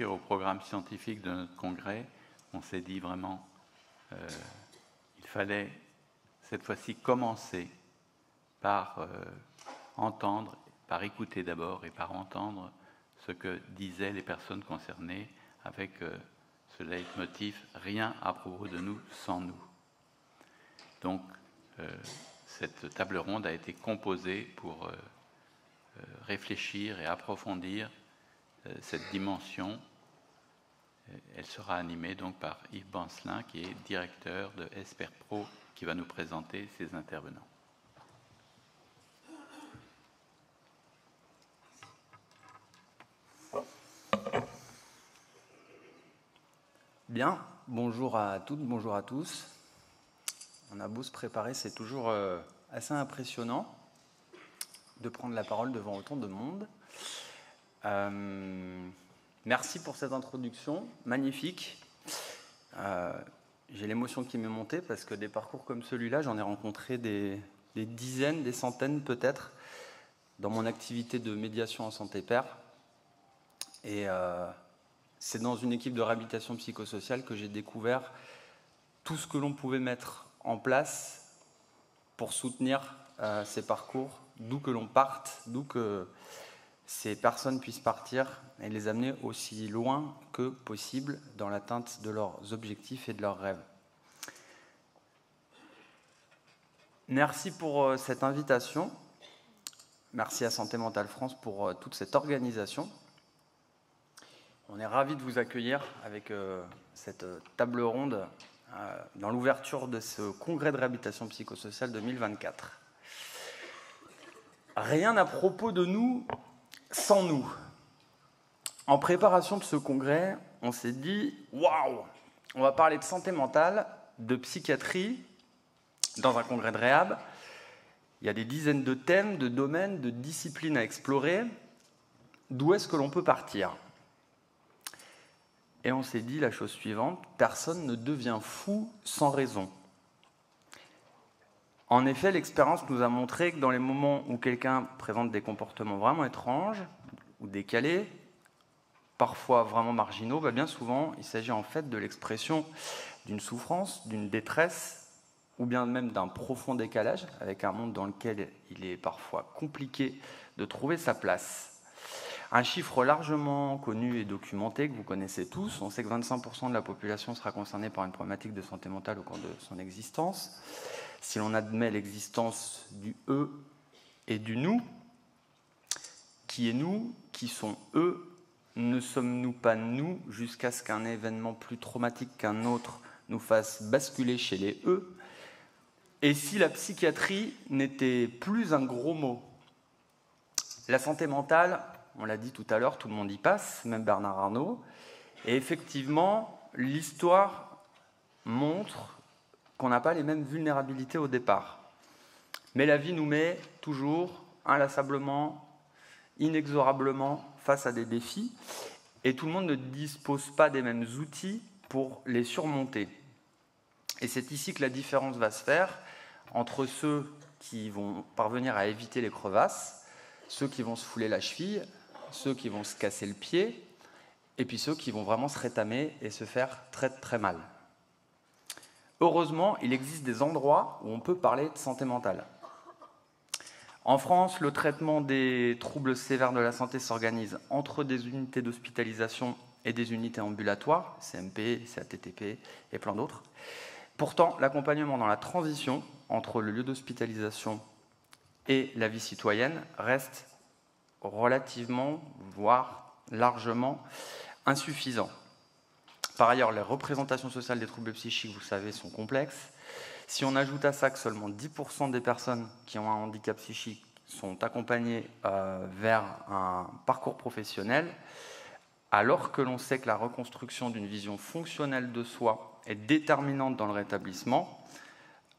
réfléchir au programme scientifique de notre congrès, on s'est dit vraiment il fallait cette fois-ci commencer par entendre, par écouter d'abord et par entendre ce que disaient les personnes concernées avec ce leitmotiv « Rien à propos de nous sans nous ». Donc, cette table ronde a été composée pour réfléchir et approfondir cette dimension. Elle sera animée donc par Yves Bancelin, qui est directeur de Esper Pro, qui va nous présenter ses intervenants. Bien, bonjour à toutes, bonjour à tous. On a beau se préparer, c'est toujours assez impressionnant de prendre la parole devant autant de monde. Merci pour cette introduction, magnifique. J'ai l'émotion qui m'est montée parce que des parcours comme celui-là, j'en ai rencontré des dizaines, des centaines peut-être, dans mon activité de médiation en santé pair. Et c'est dans une équipe de réhabilitation psychosociale que j'ai découvert tout ce que l'on pouvait mettre en place pour soutenir ces parcours, d'où que l'on parte, d'où que ces personnes puissent partir et les amener aussi loin que possible dans l'atteinte de leurs objectifs et de leurs rêves. Merci pour cette invitation. Merci à Santé Mentale France pour toute cette organisation. On est ravis de vous accueillir avec cette table ronde dans l'ouverture de ce congrès de réhabilitation psychosociale 2024. Rien à propos de nous sans nous. En préparation de ce congrès, on s'est dit « Waouh, on va parler de santé mentale, de psychiatrie dans un congrès de réhab. Il y a des dizaines de thèmes, de domaines, de disciplines à explorer. D'où est-ce que l'on peut partir ?» Et on s'est dit la chose suivante, personne ne devient fou sans raison. En effet, l'expérience nous a montré que dans les moments où quelqu'un présente des comportements vraiment étranges ou décalés, parfois vraiment marginaux, bien souvent, il s'agit en fait de l'expression d'une souffrance, d'une détresse, ou bien même d'un profond décalage avec un monde dans lequel il est parfois compliqué de trouver sa place. Un chiffre largement connu et documenté, que vous connaissez tous, on sait que 25% de la population sera concernée par une problématique de santé mentale au cours de son existence. Si l'on admet l'existence du « eux » et du « nous », qui est nous, qui sont eux, ne sommes-nous pas nous jusqu'à ce qu'un événement plus traumatique qu'un autre nous fasse basculer chez les « eux » ? Et si la psychiatrie n'était plus un gros mot ? La santé mentale, on l'a dit tout à l'heure, tout le monde y passe, même Bernard Arnault. Et effectivement, l'histoire montre qu'on n'a pas les mêmes vulnérabilités au départ. Mais la vie nous met toujours, inlassablement, inexorablement face à des défis, et tout le monde ne dispose pas des mêmes outils pour les surmonter. Et c'est ici que la différence va se faire entre ceux qui vont parvenir à éviter les crevasses, ceux qui vont se fouler la cheville, ceux qui vont se casser le pied, et puis ceux qui vont vraiment se rétamer et se faire très très mal. Heureusement, il existe des endroits où on peut parler de santé mentale. En France, le traitement des troubles sévères de la santé s'organise entre des unités d'hospitalisation et des unités ambulatoires, CMP, CATTP et plein d'autres. Pourtant, l'accompagnement dans la transition entre le lieu d'hospitalisation et la vie citoyenne reste relativement, voire largement insuffisant. Par ailleurs, les représentations sociales des troubles psychiques, vous savez, sont complexes. Si on ajoute à ça que seulement 10% des personnes qui ont un handicap psychique sont accompagnées vers un parcours professionnel, alors que l'on sait que la reconstruction d'une vision fonctionnelle de soi est déterminante dans le rétablissement,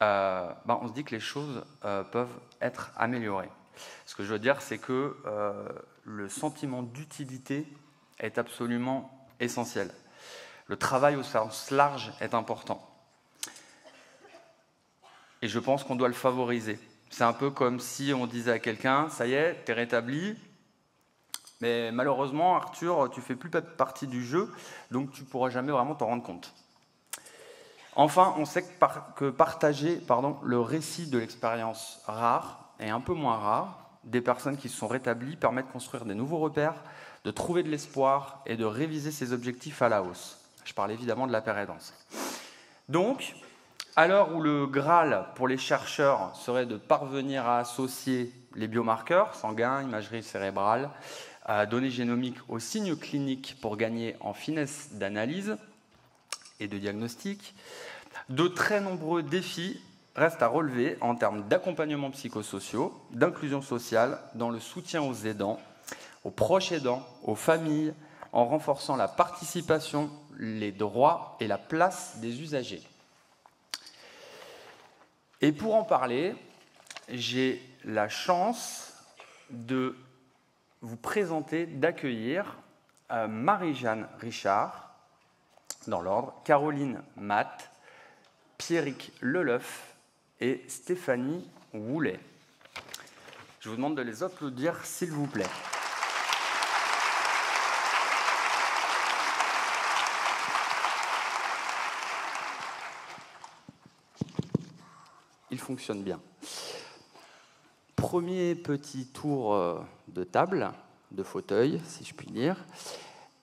on se dit que les choses peuvent être améliorées. Ce que je veux dire, c'est que le sentiment d'utilité est absolument essentiel. Le travail au sens large est important. Et je pense qu'on doit le favoriser. C'est un peu comme si on disait à quelqu'un « ça y est, t'es rétabli, Mais malheureusement, Arthur, tu fais plus partie du jeu, donc tu pourras jamais vraiment t'en rendre compte. Enfin, on sait que partager le récit de l'expérience rare et un peu moins rare des personnes qui se sont rétablies permet de construire des nouveaux repères, de trouver de l'espoir et de réviser ses objectifs à la hausse. Je parle évidemment de la pérédance. Donc, à l'heure où le Graal pour les chercheurs serait de parvenir à associer les biomarqueurs, sanguins, imagerie cérébrale, données génomiques aux signes cliniques pour gagner en finesse d'analyse et de diagnostic, de très nombreux défis restent à relever en termes d'accompagnement psychosociaux, d'inclusion sociale, dans le soutien aux aidants, aux proches aidants, aux familles, en renforçant la participation, les droits et la place des usagers. Et pour en parler, j'ai la chance de vous présenter, d'accueillir Marie-Jeanne Richard, dans l'ordre, Caroline Matt, Pierrick Leleuf et Stéphanie Woulet. Je vous demande de les applaudir, s'il vous plaît. Il fonctionne bien. Premier petit tour de table, de fauteuil, si je puis dire.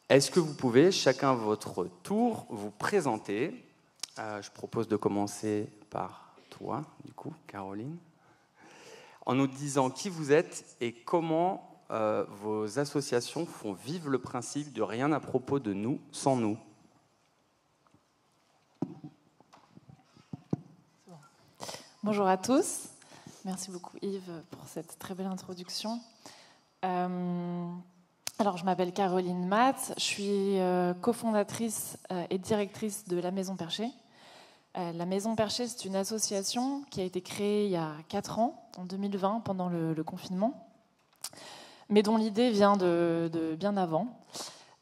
Est-ce que vous pouvez, chacun votre tour, vous présenter? Je propose de commencer par toi, du coup, Caroline, en nous disant qui vous êtes et comment vos associations font vivre le principe de rien à propos de nous sans nous. Bonjour à tous. Merci beaucoup Yves pour cette très belle introduction. Alors, je m'appelle Caroline Matt, je suis cofondatrice et directrice de la Maison Perchée. La Maison Perchée, c'est une association qui a été créée il y a 4 ans, en 2020, pendant le confinement, mais dont l'idée vient de bien avant.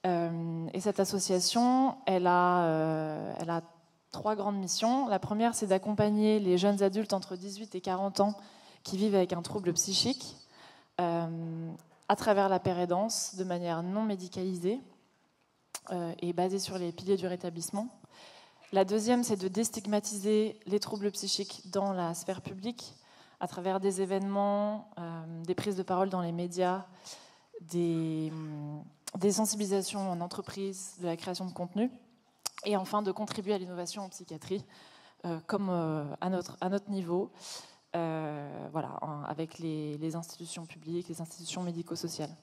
Et cette association, elle a 3 grandes missions. La première, c'est d'accompagner les jeunes adultes entre 18 et 40 ans qui vivent avec un trouble psychique à travers la pérédance, de manière non médicalisée et basée sur les piliers du rétablissement. La deuxième, c'est de déstigmatiser les troubles psychiques dans la sphère publique à travers des événements, des prises de parole dans les médias, des sensibilisations en entreprise, de la création de contenu. Et enfin, de contribuer à l'innovation en psychiatrie, comme à notre niveau, voilà, avec les institutions publiques, les institutions médico-sociales.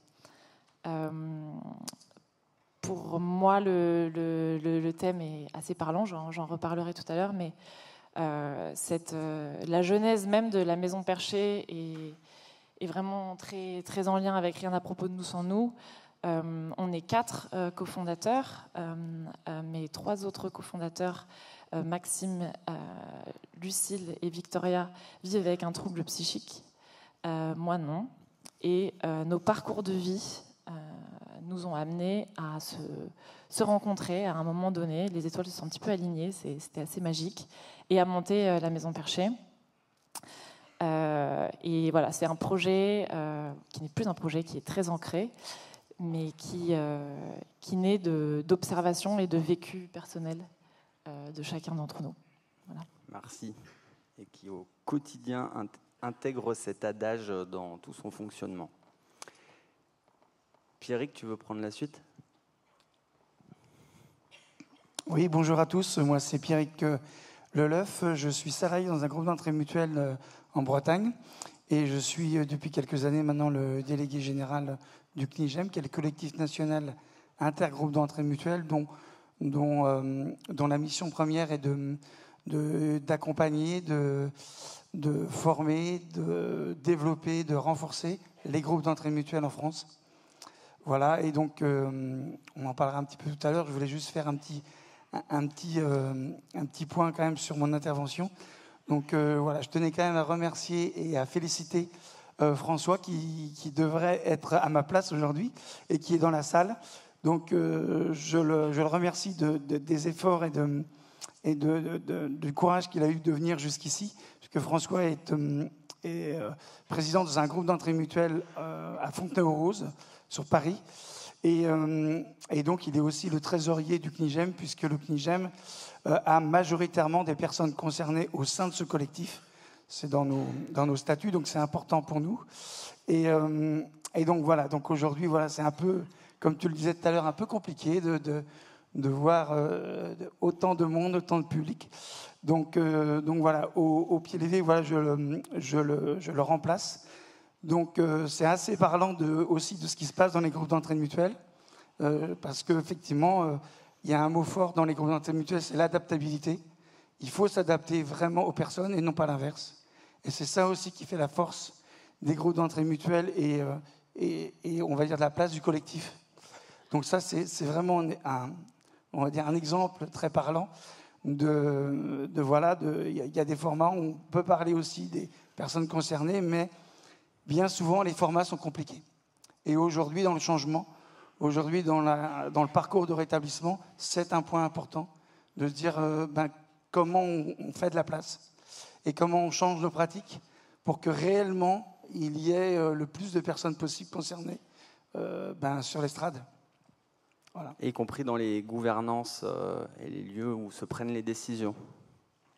Pour moi, le thème est assez parlant, j'en reparlerai tout à l'heure, mais la genèse même de la Maison Perchée est vraiment très, très en lien avec Rien à propos de nous sans nous. On est 4 cofondateurs, mais 3 autres cofondateurs, Maxime, Lucille et Victoria, vivent avec un trouble psychique. Moi non. Et nos parcours de vie nous ont amenés à se rencontrer à un moment donné. Les étoiles se sont un petit peu alignées, c'était assez magique, et à monter la Maison Perchée. Et voilà, c'est un projet qui n'est plus un projet, qui est très ancré, mais qui naît d'observation et de vécu personnel de chacun d'entre nous. Voilà. Merci. Et qui au quotidien intègre cet adage dans tout son fonctionnement. Pierrick, tu veux prendre la suite ? Oui, bonjour à tous. Moi, c'est Pierrick Leleuf. Je suis salarié dans un groupe d'entraide mutuelle en Bretagne. Et je suis depuis quelques années maintenant le délégué général du CNIGEM, qui est le collectif national intergroupe d'entraide mutuelle, dont la mission première est d'accompagner, de former, de développer, de renforcer les groupes d'entraide mutuelle en France. Voilà, et donc on en parlera un petit peu tout à l'heure. Je voulais juste faire un petit point quand même sur mon intervention. Donc voilà, je tenais quand même à remercier et à féliciter François qui devrait être à ma place aujourd'hui et qui est dans la salle. Donc je le remercie des efforts et du courage qu'il a eu de venir jusqu'ici, puisque François est président dans un groupe d'entraide mutuelle à Fontenay-aux-Roses, sur Paris. Et donc, il est aussi le trésorier du CNIGEM, puisque le CNIGEM a majoritairement des personnes concernées au sein de ce collectif. C'est dans nos statuts, donc c'est important pour nous. Et donc, voilà. Donc, aujourd'hui, voilà, c'est un peu, comme tu le disais tout à l'heure, un peu compliqué de voir autant de monde, autant de public. Donc voilà, au pied levé, voilà, je le remplace. Donc c'est assez parlant aussi de ce qui se passe dans les groupes d'entraide mutuelle, parce qu'effectivement, il y a un mot fort dans les groupes d'entraide mutuelle, c'est l'adaptabilité. Il faut s'adapter vraiment aux personnes et non pas l'inverse. Et c'est ça aussi qui fait la force des groupes d'entraide mutuelle et on va dire de la place du collectif. Donc ça, c'est vraiment on va dire un exemple très parlant voilà, il y a des formats où on peut parler aussi des personnes concernées, mais bien souvent les formats sont compliqués. Et aujourd'hui, dans le changement, aujourd'hui dans le parcours de rétablissement, c'est un point important de se dire comment on fait de la place et comment on change nos pratiques pour que réellement il y ait le plus de personnes possibles concernées sur l'estrade. Voilà. Y compris dans les gouvernances et les lieux où se prennent les décisions.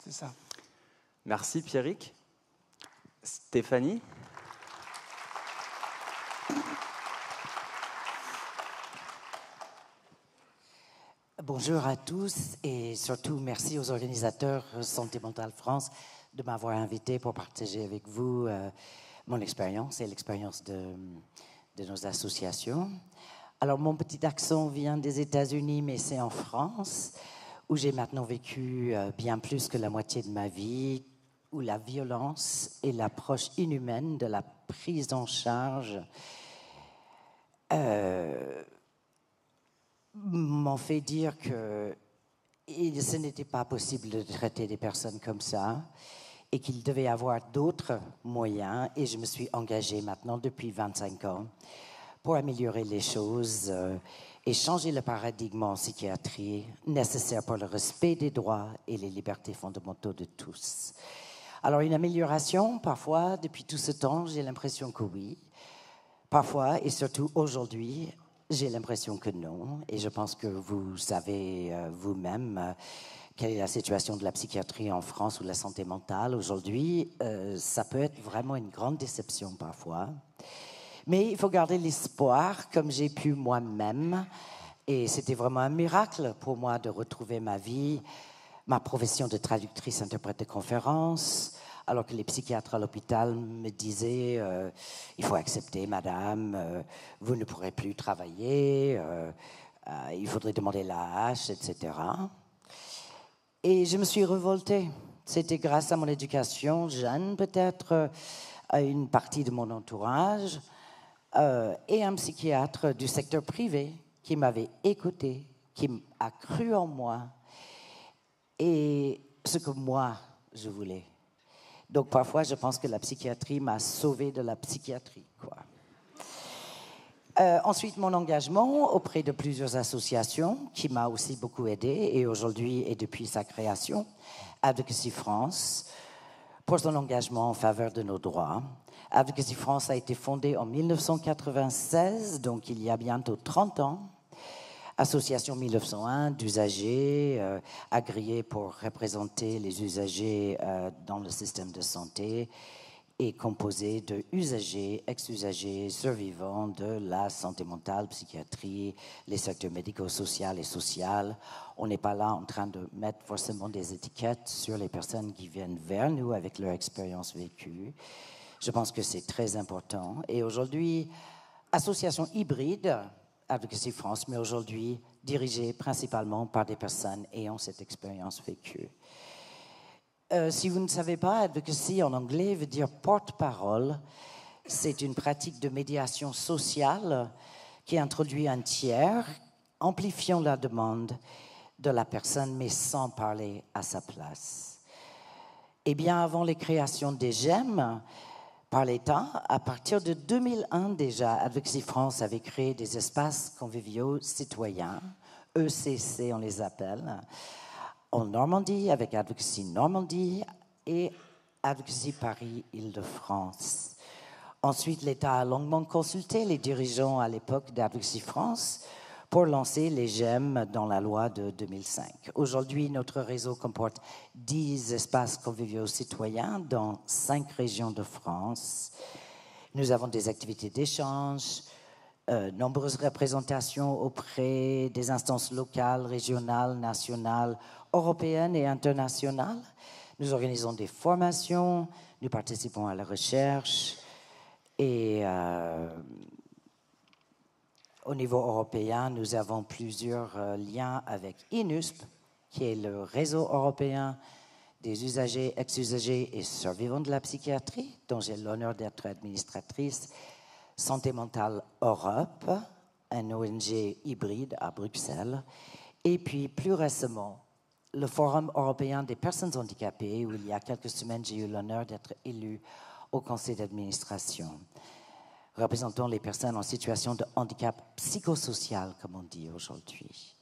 C'est ça. Merci Pierrick. Stéphanie ? Bonjour à tous et surtout merci aux organisateurs Santé Mentale France de m'avoir invité pour partager avec vous mon expérience et l'expérience de nos associations. Alors, mon petit accent vient des États-Unis, mais c'est en France, où j'ai maintenant vécu bien plus que la moitié de ma vie, où la violence et l'approche inhumaine de la prise en charge m'ont fait dire que ce n'était pas possible de traiter des personnes comme ça et qu'il devait y avoir d'autres moyens. Et je me suis engagée maintenant depuis 25 ans pour améliorer les choses et changer le paradigme en psychiatrie nécessaire pour le respect des droits et les libertés fondamentaux de tous. Alors, une amélioration, parfois, depuis tout ce temps, j'ai l'impression que oui. Parfois, et surtout aujourd'hui, j'ai l'impression que non. Et je pense que vous savez vous-même quelle est la situation de la psychiatrie en France ou de la santé mentale aujourd'hui. Ça peut être vraiment une grande déception parfois. Mais il faut garder l'espoir, comme j'ai pu moi-même. Et c'était vraiment un miracle pour moi de retrouver ma vie, ma profession de traductrice, interprète de conférences, alors que les psychiatres à l'hôpital me disaient il faut accepter, madame, vous ne pourrez plus travailler, il faudrait demander l'AH, etc. Et je me suis révoltée. C'était grâce à mon éducation jeune, peut-être, à une partie de mon entourage, et un psychiatre du secteur privé qui m'avait écouté, qui a cru en moi et ce que moi, je voulais. Donc parfois, je pense que la psychiatrie m'a sauvée de la psychiatrie, quoi. Ensuite, mon engagement auprès de plusieurs associations qui m'a aussi beaucoup aidé et aujourd'hui et depuis sa création, Advocacy France, pour son engagement en faveur de nos droits. Advocacy France a été fondée en 1996, donc il y a bientôt 30 ans. Association 1901 d'usagers agréés pour représenter les usagers dans le système de santé et composée de usagers, ex-usagers, survivants de la santé mentale, psychiatrie, les secteurs médico-social et social. On n'est pas là en train de mettre forcément des étiquettes sur les personnes qui viennent vers nous avec leur expérience vécue. Je pense que c'est très important. Et aujourd'hui, association hybride, Advocacy France, mais aujourd'hui dirigée principalement par des personnes ayant cette expérience vécue. Si vous ne savez pas, advocacy en anglais veut dire porte-parole. C'est une pratique de médiation sociale qui introduit un tiers, amplifiant la demande de la personne, mais sans parler à sa place. Et bien avant les créations des GEM par l'État, à partir de 2001 déjà, Advocacy France avait créé des espaces conviviaux citoyens, ECC on les appelle, en Normandie, avec Advocacy Normandie et Advocacy Paris-Île-de-France. Ensuite, l'État a longuement consulté les dirigeants à l'époque d'Advocacy France pour lancer les GEM dans la loi de 2005. Aujourd'hui, notre réseau comporte 10 espaces conviviaux citoyens dans 5 régions de France. Nous avons des activités d'échange, nombreuses représentations auprès des instances locales, régionales, nationales, européennes et internationales. Nous organisons des formations, nous participons à la recherche et au niveau européen, nous avons plusieurs liens avec INUSP, qui est le réseau européen des usagers, ex-usagers et survivants de la psychiatrie, dont j'ai l'honneur d'être administratrice, Santé mentale Europe, un ONG hybride à Bruxelles, et puis plus récemment, le Forum européen des personnes handicapées, où il y a quelques semaines, j'ai eu l'honneur d'être élue au conseil d'administration, représentant les personnes en situation de handicap psychosocial, comme on dit aujourd'hui.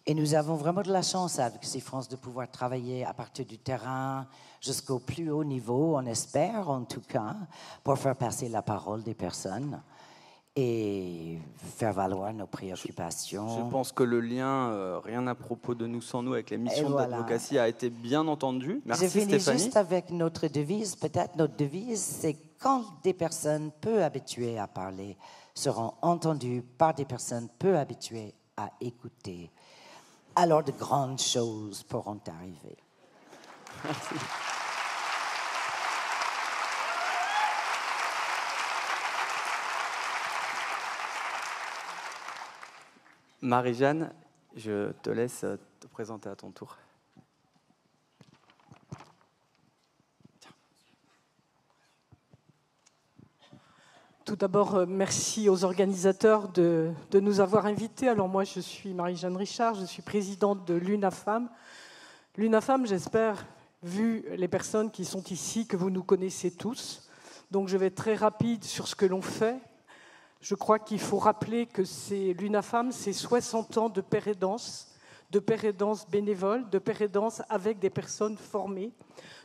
Et nous avons vraiment de la chance avec Advocacy France de pouvoir travailler à partir du terrain jusqu'au plus haut niveau, on espère en tout cas, pour faire passer la parole des personnes et faire valoir nos préoccupations. Je pense que le lien Rien à propos de nous sans nous avec les missions d'advocacy a été bien entendu. Merci Stéphanie. Je finis juste avec notre devise. Peut-être notre devise, c'est quand des personnes peu habituées à parler seront entendues par des personnes peu habituées à écouter, alors de grandes choses pourront arriver. Merci. Marie-Jeanne, je te laisse te présenter à ton tour. Tout d'abord, merci aux organisateurs de nous avoir invités. Alors moi, je suis Marie-Jeanne Richard, je suis présidente de l'UNAFAM. L'UNAFAM, j'espère, vu les personnes qui sont ici, que vous nous connaissez tous. Donc je vais être très rapide sur ce que l'on fait. Je crois qu'il faut rappeler que l'UNAFAM, c'est 60 ans de pair et danse bénévole, de pair et danse avec des personnes formées.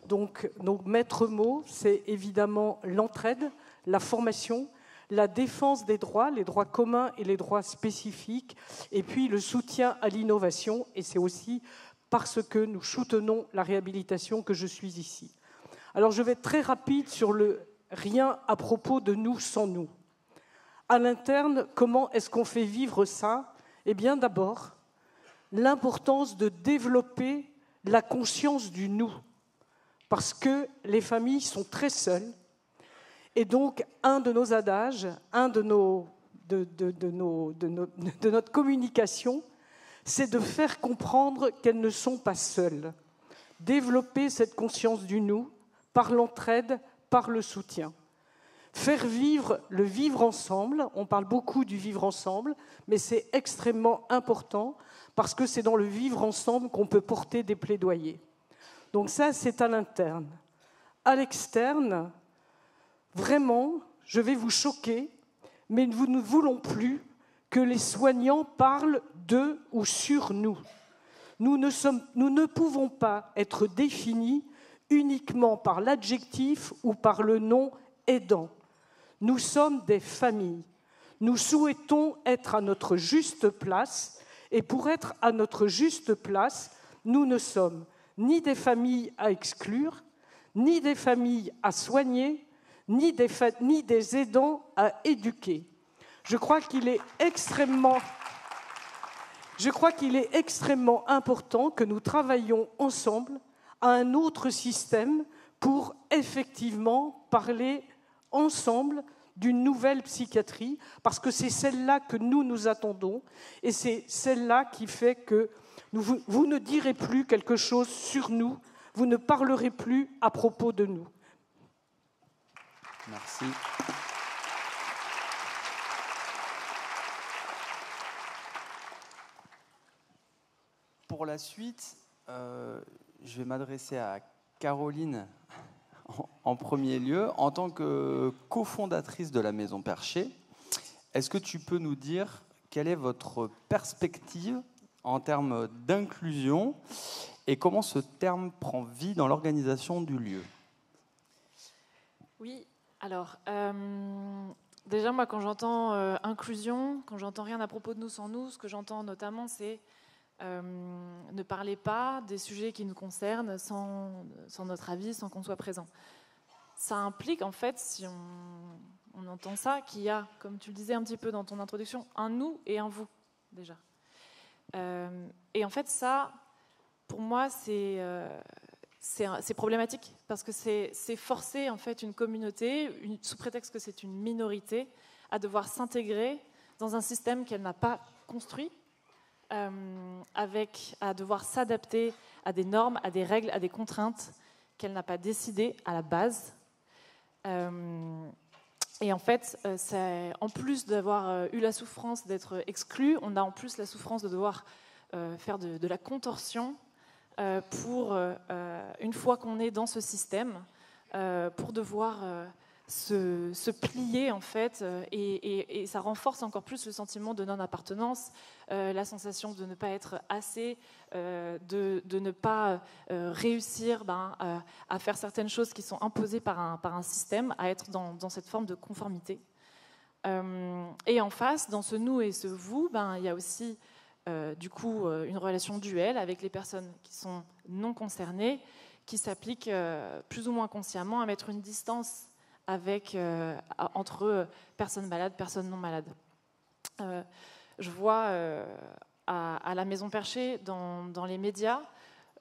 Donc nos maîtres mots, c'est évidemment l'entraide, la formation, la défense des droits, les droits communs et les droits spécifiques, et puis le soutien à l'innovation. Et c'est aussi parce que nous soutenons la réhabilitation que je suis ici. Alors je vais être très rapide sur le rien à propos de nous sans nous. À l'interne, comment est-ce qu'on fait vivre ça? Eh bien d'abord, l'importance de développer la conscience du nous, parce que les familles sont très seules. Et donc, un de nos adages, de notre communication, c'est de faire comprendre qu'elles ne sont pas seules. Développer cette conscience du nous par l'entraide, par le soutien. Faire vivre le vivre ensemble, on parle beaucoup du vivre ensemble, mais c'est extrêmement important parce que c'est dans le vivre ensemble qu'on peut porter des plaidoyers. Donc ça, c'est à l'interne. À l'externe, vraiment, je vais vous choquer, mais nous ne voulons plus que les soignants parlent de ou sur nous. Nous ne pouvons pas être définis uniquement par l'adjectif ou par le nom aidant. Nous sommes des familles. Nous souhaitons être à notre juste place, et pour être à notre juste place, nous ne sommes ni des familles à exclure, ni des familles à soigner, ni des aidants à éduquer. Je crois qu'il est extrêmement important que nous travaillions ensemble à un autre système pour effectivement parler ensemble d'une nouvelle psychiatrie, parce que c'est celle-là que nous attendons, et c'est celle-là qui fait que vous ne direz plus quelque chose sur nous, vous ne parlerez plus à propos de nous. Merci. Pour la suite, je vais m'adresser à Caroline en premier lieu. En tant que cofondatrice de la Maison Perchée, est-ce que tu peux nous dire quelle est votre perspective en termes d'inclusion et comment ce terme prend vie dans l'organisation du lieu? Oui, Alors, déjà, moi, quand j'entends inclusion, quand j'entends rien à propos de nous sans nous, ce que j'entends notamment, c'est ne parlez pas des sujets qui nous concernent sans notre avis, sans qu'on soit présent. Ça implique, en fait, si on entend ça, qu'il y a, comme tu le disais un petit peu dans ton introduction, un nous et un vous, déjà. Et en fait, ça, pour moi, c'est problématique, parce que c'est forcer, en fait, une communauté, sous prétexte que c'est une minorité, à devoir s'intégrer dans un système qu'elle n'a pas construit, à devoir s'adapter à des normes, à des règles, à des contraintes qu'elle n'a pas décidées à la base. Et en fait, en plus d'avoir eu la souffrance d'être exclu, on a en plus la souffrance de devoir faire de la contorsion pour, une fois qu'on est dans ce système, pour devoir se plier, en fait, et ça renforce encore plus le sentiment de non-appartenance, la sensation de ne pas être assez, de ne pas réussir à faire certaines choses qui sont imposées par un système, à être dans cette forme de conformité. Et en face, dans ce nous et ce vous, il y a aussi du coup une relation duelle avec les personnes qui sont non concernées, qui s'applique plus ou moins consciemment à mettre une distance entre personnes malades, personnes non malades. Je vois à la Maison Perchée, dans les médias,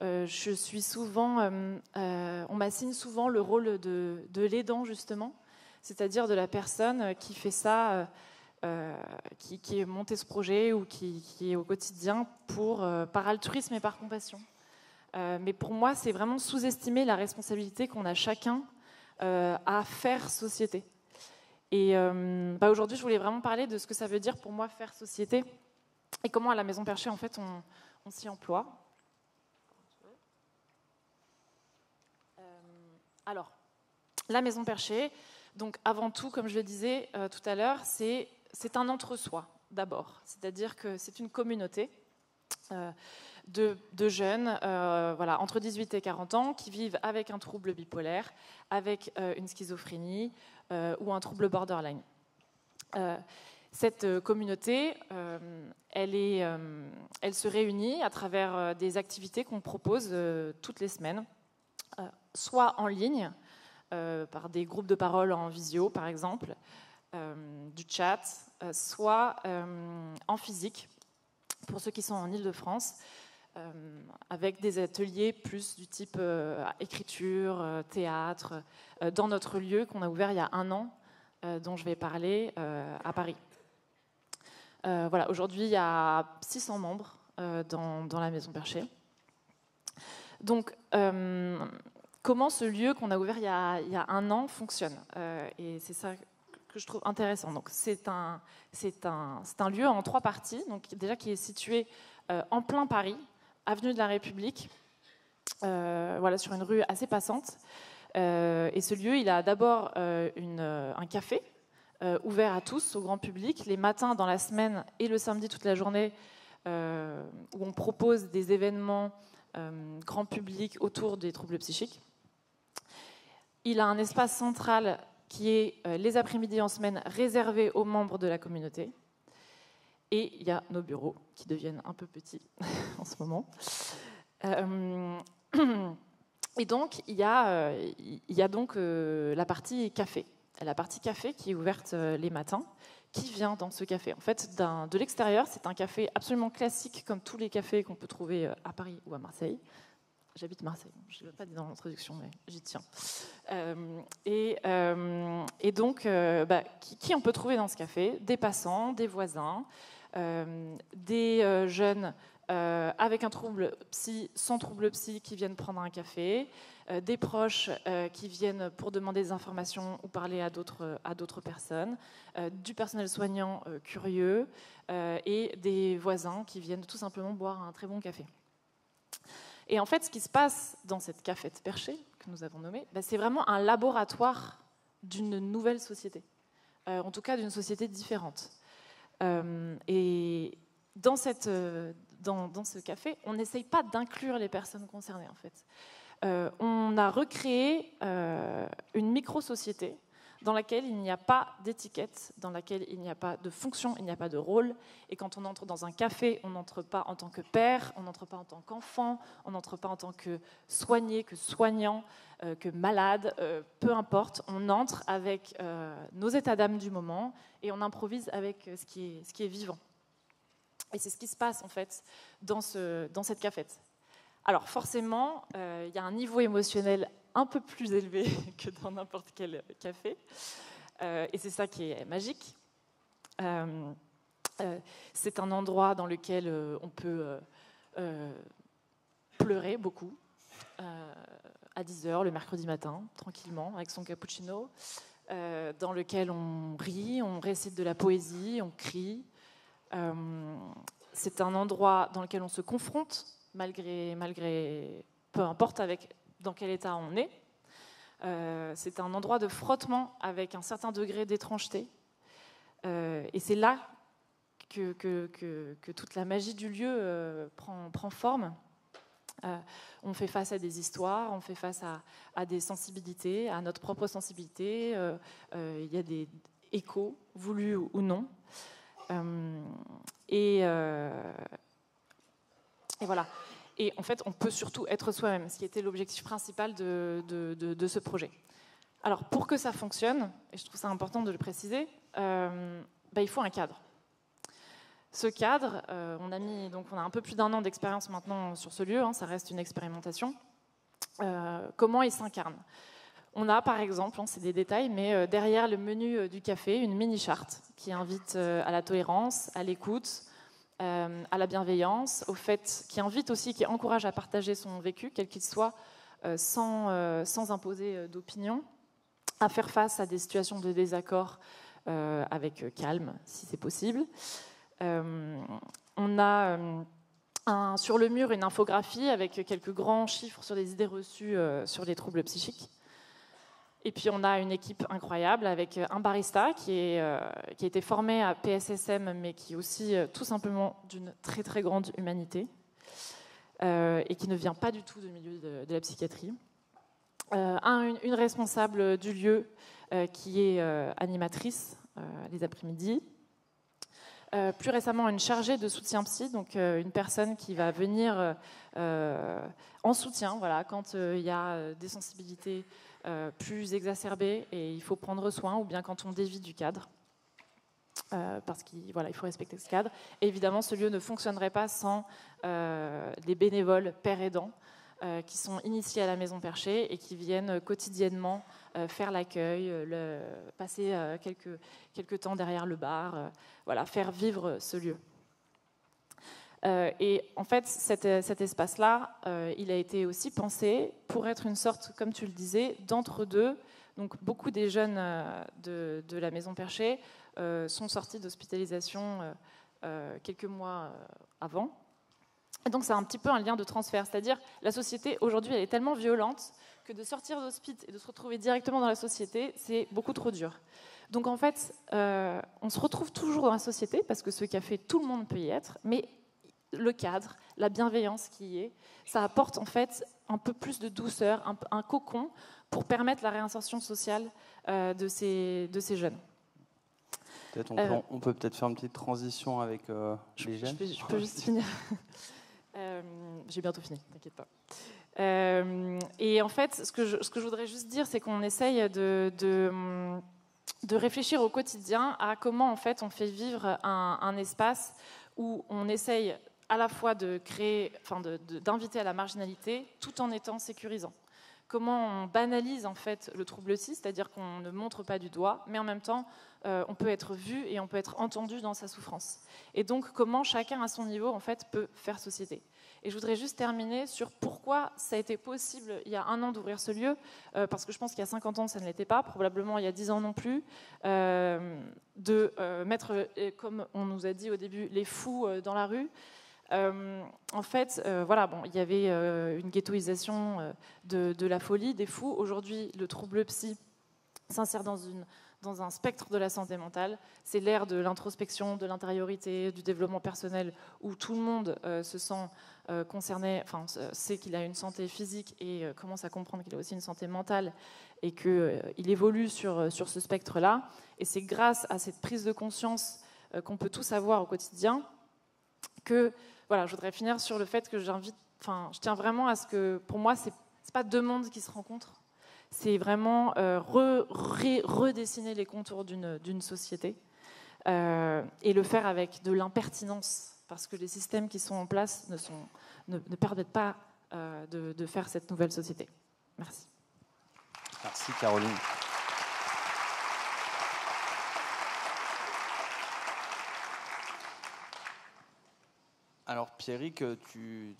je suis souvent, on m'assigne souvent le rôle de l'aidant, justement, c'est-à-dire de la personne qui fait ça, qui est montée ce projet ou qui est au quotidien par altruisme et par compassion. Mais pour moi, c'est vraiment sous-estimer la responsabilité qu'on a chacun à faire société. Et aujourd'hui, je voulais vraiment parler de ce que ça veut dire pour moi faire société et comment à la Maison Perchée, en fait, on s'y emploie. Alors, la Maison Perchée, donc avant tout, comme je le disais tout à l'heure, c'est un entre-soi d'abord. C'est-à-dire que c'est une communauté de jeunes entre 18 et 40 ans qui vivent avec un trouble bipolaire, avec une schizophrénie ou un trouble borderline. Cette communauté, elle se réunit à travers des activités qu'on propose toutes les semaines, soit en ligne, par des groupes de parole en visio par exemple, du chat, soit en physique, pour ceux qui sont en Île-de-France, avec des ateliers plus du type écriture, théâtre, dans notre lieu qu'on a ouvert il y a 1 an, dont je vais parler à Paris. Aujourd'hui, il y a 600 membres dans la Maison Perchée. Donc, comment ce lieu qu'on a ouvert il y a 1 an fonctionne, et c'est ça que je trouve intéressant. Donc, c'est un lieu en 3 parties, donc déjà qui est situé en plein Paris, avenue de la République, sur une rue assez passante. Et ce lieu, il a d'abord un café ouvert à tous, au grand public, les matins dans la semaine et le samedi toute la journée, où on propose des événements grand public autour des troubles psychiques. Il a un espace central qui est les après-midi en semaine réservé aux membres de la communauté. Et il y a nos bureaux qui deviennent un peu petits en ce moment. Et donc, il y a donc la partie café. La partie café qui est ouverte les matins. Qui vient dans ce café? En fait, de l'extérieur, c'est un café absolument classique, comme tous les cafés qu'on peut trouver à Paris ou à Marseille. J'habite Marseille, je ne l'ai pas dit dans l'introduction, mais j'y tiens. Et donc, qui on peut trouver dans ce café? Des passants, des voisins, des jeunes avec un trouble psy, sans trouble psy, qui viennent prendre un café, des proches qui viennent pour demander des informations ou parler à d'autres personnes, du personnel soignant curieux et des voisins qui viennent tout simplement boire un très bon café. Et en fait, ce qui se passe dans cette cafette perchée, que nous avons nommée, c'est vraiment un laboratoire d'une nouvelle société, en tout cas d'une société différente. Et dans ce café, on n'essaye pas d'inclure les personnes concernées, en fait. On a recréé une micro-société dans laquelle il n'y a pas d'étiquette, dans laquelle il n'y a pas de fonction, il n'y a pas de rôle. Et quand on entre dans un café, on n'entre pas en tant que père, on n'entre pas en tant qu'enfant, on n'entre pas en tant que soigné, que soignant, que malade, peu importe. On entre avec nos états d'âme du moment et on improvise avec ce qui est vivant. Et c'est ce qui se passe en fait dans cette cafette. Alors forcément, il y a un niveau émotionnel un peu plus élevé que dans n'importe quel café. Et c'est ça qui est magique. C'est un endroit dans lequel on peut pleurer beaucoup, à 10h le mercredi matin, tranquillement, avec son cappuccino, dans lequel on rit, on récite de la poésie, on crie. C'est un endroit dans lequel on se confronte, malgré peu importe dans quel état on est. C'est un endroit de frottement avec un certain degré d'étrangeté. Et c'est là que toute la magie du lieu prend forme. On fait face à des histoires, on fait face à des sensibilités, à notre propre sensibilité. Il y a des échos, voulus ou non. Et voilà. Et en fait, on peut surtout être soi-même, ce qui était l'objectif principal de ce projet. Alors, pour que ça fonctionne, et je trouve ça important de le préciser, il faut un cadre. Ce cadre, on a un peu plus d'1 an d'expérience maintenant sur ce lieu, ça reste une expérimentation. Comment il s'incarne ? On a par exemple, c'est des détails, mais derrière le menu du café, une mini-charte qui invite à la tolérance, à l'écoute, à la bienveillance, au fait, qui invite aussi, qui encourage à partager son vécu, quel qu'il soit, sans imposer d'opinion, à faire face à des situations de désaccord avec calme, si c'est possible. On a sur le mur une infographie avec quelques grands chiffres sur des idées reçues sur les troubles psychiques. Et puis on a une équipe incroyable avec un barista qui a été formé à PSSM, mais qui est aussi tout simplement d'une très très grande humanité et qui ne vient pas du tout du milieu de la psychiatrie. Une responsable du lieu qui est animatrice les après-midi. Plus récemment, une chargée de soutien psy, donc une personne qui va venir en soutien, voilà, quand il y a des sensibilités plus exacerbées et il faut prendre soin, ou bien quand on dévie du cadre, parce qu'il faut respecter ce cadre. Et évidemment, ce lieu ne fonctionnerait pas sans les bénévoles pères aidants qui sont initiés à la Maison Perchée et qui viennent quotidiennement faire l'accueil, passer quelques temps derrière le bar, faire vivre ce lieu. Et en fait, cet espace-là, il a été aussi pensé pour être une sorte, comme tu le disais, d'entre-deux. Donc beaucoup des jeunes de la Maison Perchée sont sortis d'hospitalisation quelques mois avant. Et donc c'est un petit peu un lien de transfert, c'est-à-dire la société aujourd'hui elle est tellement violente que de sortir d'hospice et de se retrouver directement dans la société, c'est beaucoup trop dur. Donc en fait, on se retrouve toujours dans la société parce que ce café, tout le monde peut y être, mais le cadre, la bienveillance qui y est, ça apporte en fait un peu plus de douceur, un cocon pour permettre la réinsertion sociale de ces jeunes. Peut-être on peut peut-être faire une petite transition avec les jeunes. Je peux juste finir. J'ai bientôt fini, t'inquiète pas. Et en fait, ce que je voudrais juste dire, c'est qu'on essaye de réfléchir au quotidien à comment en fait on fait vivre un espace où on essaye à la fois de créer, d'inviter à la marginalité, tout en étant sécurisant. Comment on banalise en fait le trouble psy, c'est-à-dire qu'on ne montre pas du doigt, mais en même temps, on peut être vu et on peut être entendu dans sa souffrance. Et donc, comment chacun à son niveau en fait peut faire société. Et je voudrais juste terminer sur pourquoi ça a été possible il y a 1 an d'ouvrir ce lieu, parce que je pense qu'il y a 50 ans ça ne l'était pas, probablement il y a 10 ans non plus, de mettre, comme on nous a dit au début, les fous dans la rue. En fait, il y avait une ghettoisation de la folie, des fous. Aujourd'hui, le trouble psy s'insère dans dans un spectre de la santé mentale. C'est l'ère de l'introspection, de l'intériorité, du développement personnel, où tout le monde se sent concerné, enfin, sait qu'il a une santé physique et commence à comprendre qu'il a aussi une santé mentale et qu'il évolue sur ce spectre-là. Et c'est grâce à cette prise de conscience qu'on peut tous avoir au quotidien que, voilà, je voudrais finir sur le fait que je tiens vraiment à ce que, pour moi, c'est pas deux mondes qui se rencontrent. C'est vraiment redessiner les contours d'une société et le faire avec de l'impertinence, parce que les systèmes qui sont en place ne permettent pas de faire cette nouvelle société. Merci. Merci Caroline. Alors Pierrick, tu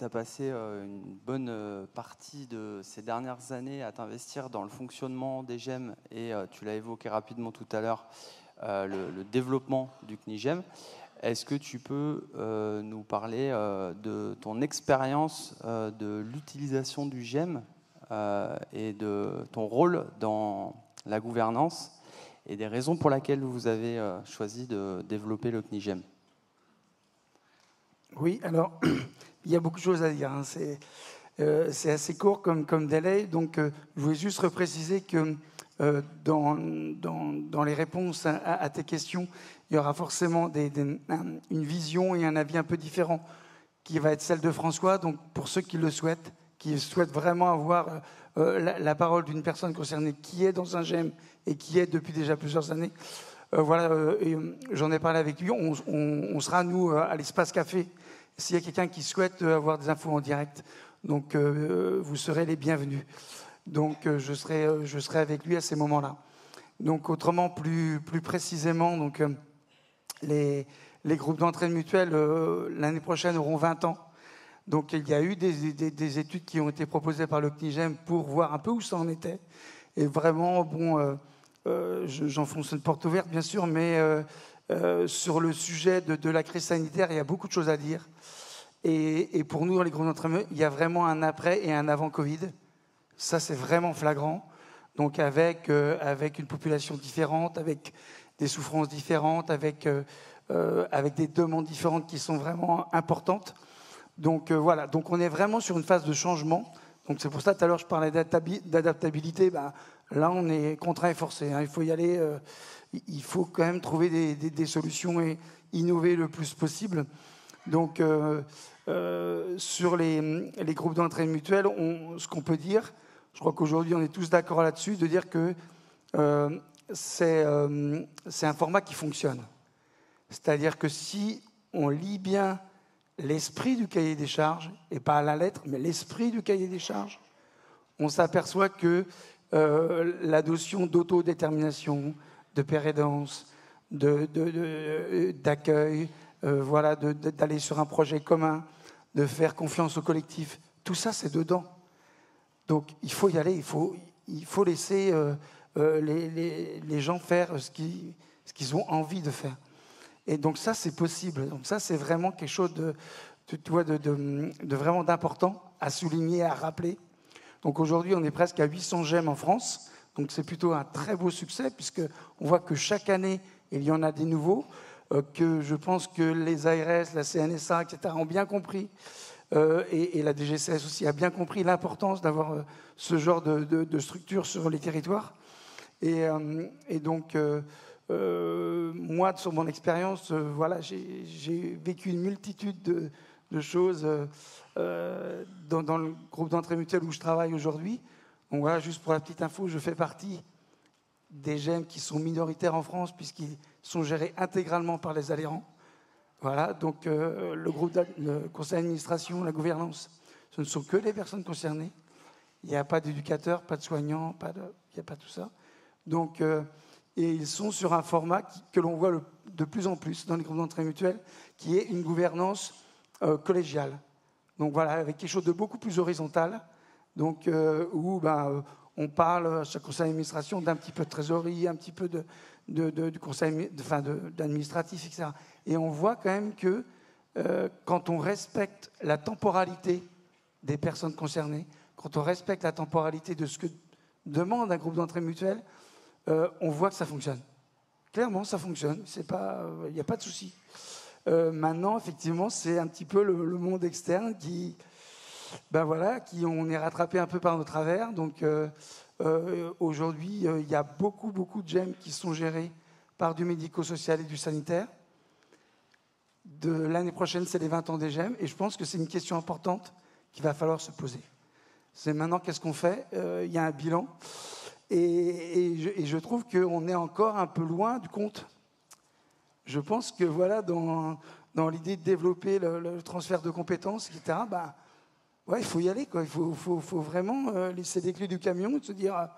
as passé une bonne partie de ces dernières années à t'investir dans le fonctionnement des GEM et tu l'as évoqué rapidement tout à l'heure, le développement du CNIGEM. Est-ce que tu peux nous parler de ton expérience de l'utilisation du GEM et de ton rôle dans la gouvernance et des raisons pour lesquelles vous avez choisi de développer le CNIGEM? Oui, alors, il y a beaucoup de choses à dire. Hein. C'est assez court comme délai. Donc, je voulais juste repréciser que dans les réponses à tes questions, il y aura forcément une vision et un avis un peu différent qui va être celle de François. Donc, pour ceux qui le souhaitent, qui souhaitent vraiment avoir la parole d'une personne concernée qui est dans un GEM et qui est depuis déjà plusieurs années, j'en ai parlé avec lui. On sera, nous, à l'Espace Café, s'il y a quelqu'un qui souhaite avoir des infos en direct. Donc, vous serez les bienvenus. Donc, je serai avec lui à ces moments-là. Donc, autrement, plus précisément, donc, les groupes d'entraide mutuelle, l'année prochaine, auront 20 ans. Donc, il y a eu des études qui ont été proposées par le CNIGEM pour voir un peu où ça en était. Et vraiment, bon... j'enfonce une porte ouverte, bien sûr, mais sur le sujet de la crise sanitaire, il y a beaucoup de choses à dire. Et pour nous, dans les groupes d'entraide, il y a vraiment un après et un avant Covid. Ça, c'est vraiment flagrant. Donc, avec une population différente, avec des souffrances différentes, avec des demandes différentes qui sont vraiment importantes. Donc, voilà. Donc, on est vraiment sur une phase de changement. Donc, c'est pour ça, tout à l'heure, je parlais d'adaptabilité. Là, on est contraint et forcé. Hein. Il faut y aller. Il faut quand même trouver des solutions et innover le plus possible. Donc, sur les groupes d'entraide mutuelle, ce qu'on peut dire, je crois qu'aujourd'hui, on est tous d'accord là-dessus, de dire que c'est un format qui fonctionne. C'est-à-dire que si on lit bien l'esprit du cahier des charges, et pas à la lettre, mais l'esprit du cahier des charges, on s'aperçoit que la notion d'autodétermination, de pérédance, d'accueil, d'aller sur un projet commun, de faire confiance au collectif, tout ça, c'est dedans. Donc, il faut y aller, il faut laisser les gens faire ce qu'ils ont envie de faire. Et donc, ça, c'est possible. Donc, ça, c'est vraiment quelque chose de vraiment d'important à souligner, à rappeler. Donc aujourd'hui, on est presque à 800 GEM en France. Donc c'est plutôt un très beau succès, puisqu'on voit que chaque année, il y en a des nouveaux, que je pense que les ARS, la CNSA, etc., ont bien compris, et la DGCS aussi a bien compris l'importance d'avoir ce genre de structure sur les territoires. Et donc, moi, sur mon expérience, j'ai vécu une multitude de choses dans le groupe d'entraide mutuelle où je travaille aujourd'hui. Donc voilà, juste pour la petite info, je fais partie des GEM qui sont minoritaires en France puisqu'ils sont gérés intégralement par les adhérents. Voilà, donc le conseil d'administration, la gouvernance, ce ne sont que les personnes concernées. Il n'y a pas d'éducateurs, pas de soignants, il n'y a pas tout ça. Donc, et ils sont sur un format que l'on voit de plus en plus dans les groupes d'entraide mutuelle, qui est une gouvernance collégiale. Donc voilà, avec quelque chose de beaucoup plus horizontal, donc, où on parle à chaque conseil d'administration d'un petit peu de trésorerie, un petit peu du conseil d'administratif, etc. Et on voit quand même que quand on respecte la temporalité des personnes concernées, quand on respecte la temporalité de ce que demande un groupe d'entraide mutuelle, on voit que ça fonctionne. Clairement, ça fonctionne. Il n'y a pas de souci. Maintenant, effectivement, c'est un petit peu le monde externe qui on est rattrapé un peu par nos travers. Donc, aujourd'hui, il y a beaucoup de GEM qui sont gérés par du médico-social et du sanitaire. De l'année prochaine, c'est les 20 ans des GEM, et je pense que c'est une question importante qu'il va falloir se poser. C'est maintenant, qu'est-ce qu'on fait ? Il y a un bilan, et je trouve qu'on est encore un peu loin du compte. Je pense que dans l'idée de développer le transfert de compétences, etc., il faut y aller, quoi. Il faut vraiment laisser les clés du camion et se dire,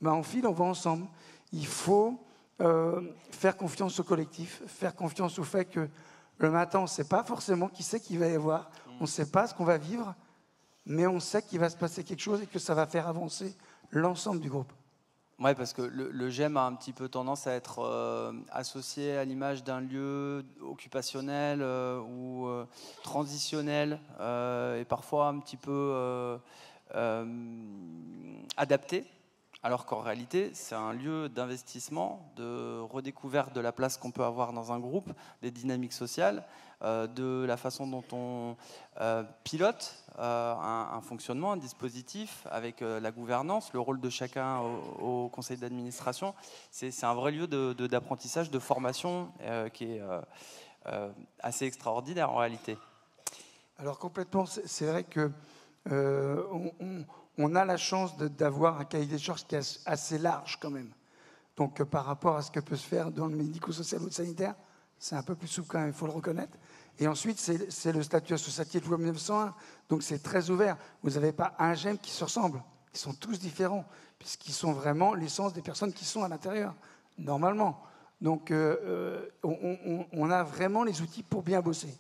on file, on va ensemble. Il faut faire confiance au collectif, faire confiance au fait que le matin, on ne sait pas forcément qui c'est qu'il va y avoir, on ne sait pas ce qu'on va vivre, mais on sait qu'il va se passer quelque chose et que ça va faire avancer l'ensemble du groupe. Oui, parce que le GEM a un petit peu tendance à être associé à l'image d'un lieu occupationnel ou transitionnel et parfois un petit peu adapté, alors qu'en réalité, c'est un lieu d'investissement, de redécouverte de la place qu'on peut avoir dans un groupe, des dynamiques sociales, de la façon dont on pilote un fonctionnement, un dispositif, avec la gouvernance, le rôle de chacun au conseil d'administration. C'est un vrai lieu d'apprentissage, de formation qui est assez extraordinaire en réalité. Alors complètement, c'est vrai que on a la chance d'avoir un cahier des charges qui est assez large quand même. Donc par rapport à ce que peut se faire dans le médico-social ou le sanitaire, c'est un peu plus souple quand même, il faut le reconnaître. Et ensuite, c'est le statut associatif de loi 1901, donc c'est très ouvert. Vous n'avez pas un GEM qui se ressemble, ils sont tous différents, puisqu'ils sont vraiment l'essence des personnes qui sont à l'intérieur, normalement. Donc on a vraiment les outils pour bien bosser.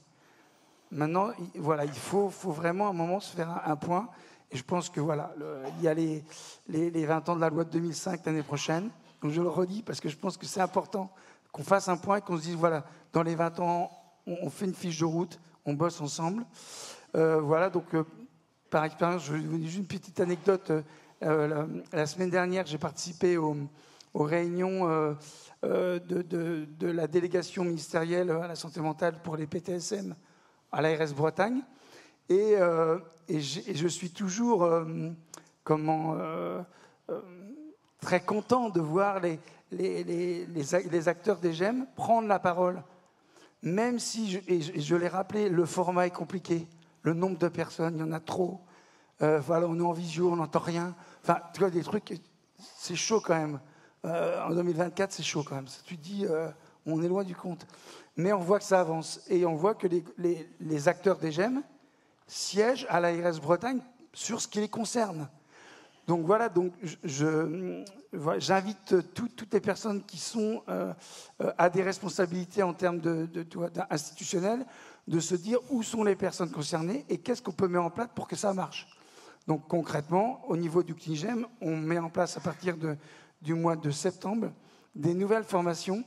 Maintenant, il faut vraiment à un moment se faire un point. Et je pense que il y a les 20 ans de la loi de 2005 l'année prochaine. Donc je le redis parce que je pense que c'est important qu'on fasse un point et qu'on se dise, dans les 20 ans, on fait une fiche de route, on bosse ensemble. Donc par expérience, je vais vous donner juste une petite anecdote. La semaine dernière, j'ai participé aux réunions de la délégation ministérielle à la santé mentale pour les PTSM à l'ARS Bretagne. Et je suis toujours très content de voir les acteurs des GEM prendre la parole. Même si, je l'ai rappelé, le format est compliqué, le nombre de personnes, il y en a trop. On est en visio, on n'entend rien. Enfin, tu vois, des trucs, c'est chaud quand même. En 2024, c'est chaud quand même. Tu te dis, on est loin du compte. Mais on voit que ça avance. Et on voit que les acteurs des GEM siègent à l'ARS Bretagne sur ce qui les concerne. Donc j'invite toutes les personnes qui sont à des responsabilités en termes institutionnels de se dire où sont les personnes concernées et qu'est-ce qu'on peut mettre en place pour que ça marche. Donc concrètement, au niveau du CNIGEM, on met en place à partir du mois de septembre des nouvelles formations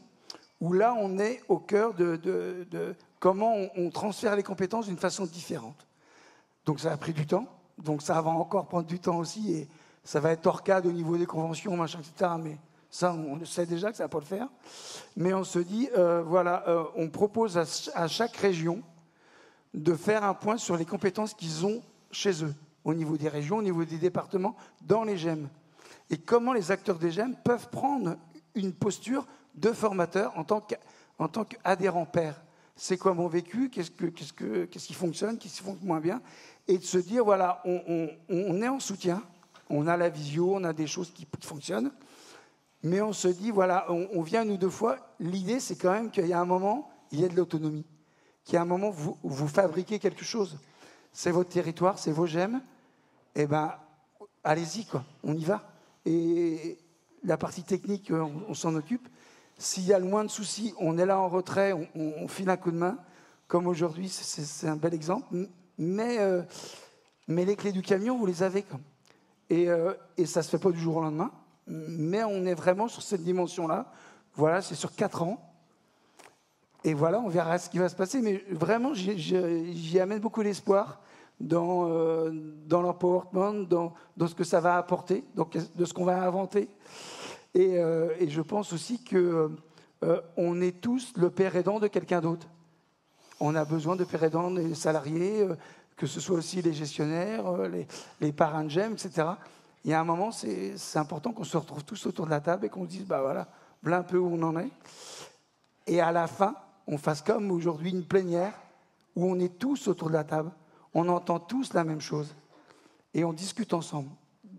où là on est au cœur de comment on transfère les compétences d'une façon différente. Donc ça a pris du temps, donc ça va encore prendre du temps aussi et ça va être hors cadre au niveau des conventions, machin, etc. Mais ça, on sait déjà que ça ne va pas le faire. Mais on se dit, on propose à chaque région de faire un point sur les compétences qu'ils ont chez eux, au niveau des régions, au niveau des départements, dans les GEM. Et comment les acteurs des GEM peuvent prendre une posture de formateur en tant qu'adhérent père. C'est quoi mon vécu, qu'est-ce qui fonctionne, qu'est-ce qui fonctionne moins bien, et de se dire, on est en soutien, on a la visio, on a des choses qui fonctionnent, mais on se dit, on vient nous 2 fois. L'idée, c'est quand même qu'il y a un moment, il y a de l'autonomie, qu'il y a un moment où vous fabriquez quelque chose. C'est votre territoire, c'est vos GEM, et allez-y, quoi, on y va. Et la partie technique, on s'en occupe. S'il y a le moins de soucis, on est là en retrait, on file un coup de main. Comme aujourd'hui, c'est un bel exemple. Mais les clés du camion, vous les avez. Et ça ne se fait pas du jour au lendemain. Mais on est vraiment sur cette dimension-là. C'est sur 4 ans. Et on verra ce qui va se passer. Mais vraiment, j'y amène beaucoup d'espoir dans l'empowerment, dans ce que ça va apporter, de ce qu'on va inventer. Et je pense aussi qu'on est tous le père aidant de quelqu'un d'autre. On a besoin de père aidant des salariés, que ce soit aussi les gestionnaires, les parrains de GEM, etc. Il y a un moment, c'est important qu'on se retrouve tous autour de la table et qu'on se dise, bah voilà un peu où on en est. Et à la fin, on fasse comme aujourd'hui une plénière où on est tous autour de la table, on entend tous la même chose et on discute ensemble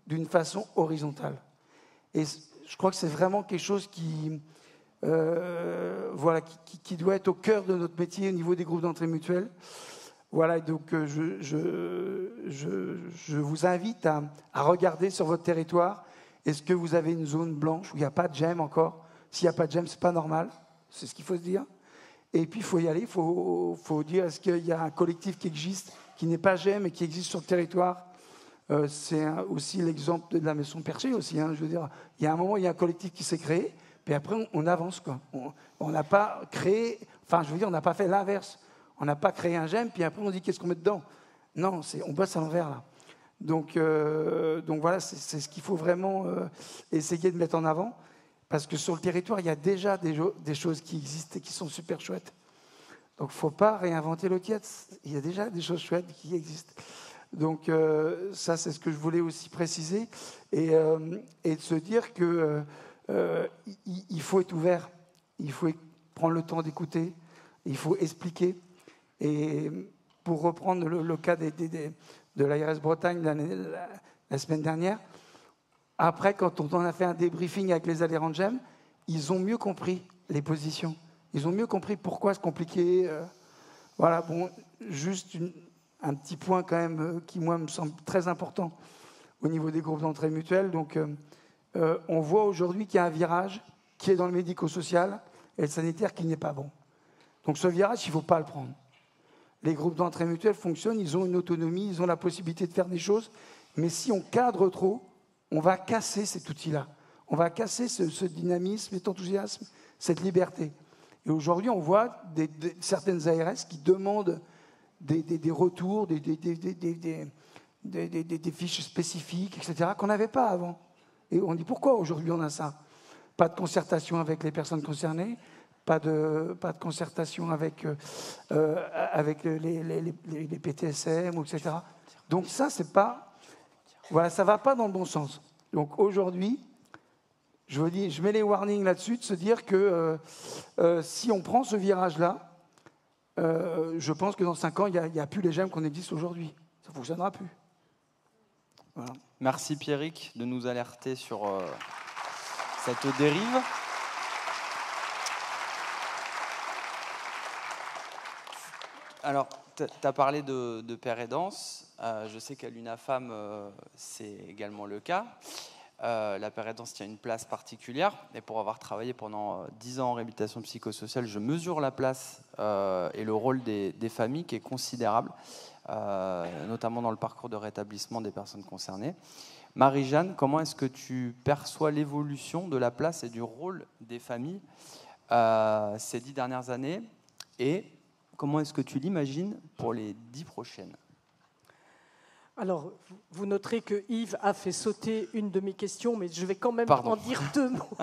d'une façon horizontale. Et je crois que c'est vraiment quelque chose qui doit être au cœur de notre métier au niveau des groupes d'entraide mutuelle. Voilà, donc je vous invite à regarder sur votre territoire, est-ce que vous avez une zone blanche où il n'y a pas de GEM encore? S'il n'y a pas de GEM, ce n'est pas normal, c'est ce qu'il faut se dire. Et puis il faut y aller, il faut dire, est-ce qu'il y a un collectif qui existe, qui n'est pas GEM et qui existe sur le territoire? C'est aussi l'exemple de la Maison Perchée aussi. Hein, je veux dire, il y a un moment, il y a un collectif qui s'est créé, puis après on avance, quoi. On n'a pas créé, enfin je veux dire, on n'a pas fait l'inverse. On n'a pas créé un GEM, puis après on dit qu'est-ce qu'on met dedans. Non, on bosse à l'envers là. Donc voilà, c'est ce qu'il faut vraiment essayer de mettre en avant, parce que sur le territoire, il y a déjà des choses qui existent et qui sont super chouettes. Donc il ne faut pas réinventer l'eau tiède. Il y a déjà des choses chouettes qui existent. Donc ça, c'est ce que je voulais aussi préciser, et de se dire que il faut être ouvert, il faut prendre le temps d'écouter, il faut expliquer. Et pour reprendre le cas de l'ARS Bretagne la semaine dernière, après, quand on a fait un débriefing avec les adhérents de GEM, ils ont mieux compris les positions. Ils ont mieux compris pourquoi se compliquer. Voilà, bon, juste un petit point quand même qui, moi, me semble très important au niveau des groupes d'entraide mutuelle. Donc, on voit aujourd'hui qu'il y a un virage qui est dans le médico-social et le sanitaire qui n'est pas bon. Donc, ce virage, il ne faut pas le prendre. Les groupes d'entraide mutuelle fonctionnent, ils ont une autonomie, ils ont la possibilité de faire des choses, mais si on cadre trop, on va casser cet outil-là. On va casser ce dynamisme, cet enthousiasme, cette liberté. Et aujourd'hui, on voit certaines ARS qui demandent des retours, des fiches spécifiques, etc., qu'on n'avait pas avant. Et on dit pourquoi aujourd'hui on a ça? Pas de concertation avec les personnes concernées, pas de concertation avec les PTSM, etc. Donc ça, c'est pas... Voilà, ça ne va pas dans le bon sens. Donc aujourd'hui, je mets les warnings là-dessus, de se dire que si on prend ce virage-là, je pense que dans 5 ans, il n'y a plus les GEM qu'on existe aujourd'hui. Ça ne fonctionnera plus. Voilà. Merci Pierrick de nous alerter sur cette dérive. Alors, tu as parlé de père aidance. Je sais qu'à l'UNAFAM, c'est également le cas. La père aidance tient une place particulière. Et pour avoir travaillé pendant 10 ans en réhabilitation psychosociale, je mesure la place et le rôle des familles qui est considérable, notamment dans le parcours de rétablissement des personnes concernées. Marie-Jeanne, comment est-ce que tu perçois l'évolution de la place et du rôle des familles ces 10 dernières années, et comment est-ce que tu l'imagines pour les 10 prochaines? Alors, vous noterez que Yves a fait sauter une de mes questions, mais je vais quand même en dire 2 mots.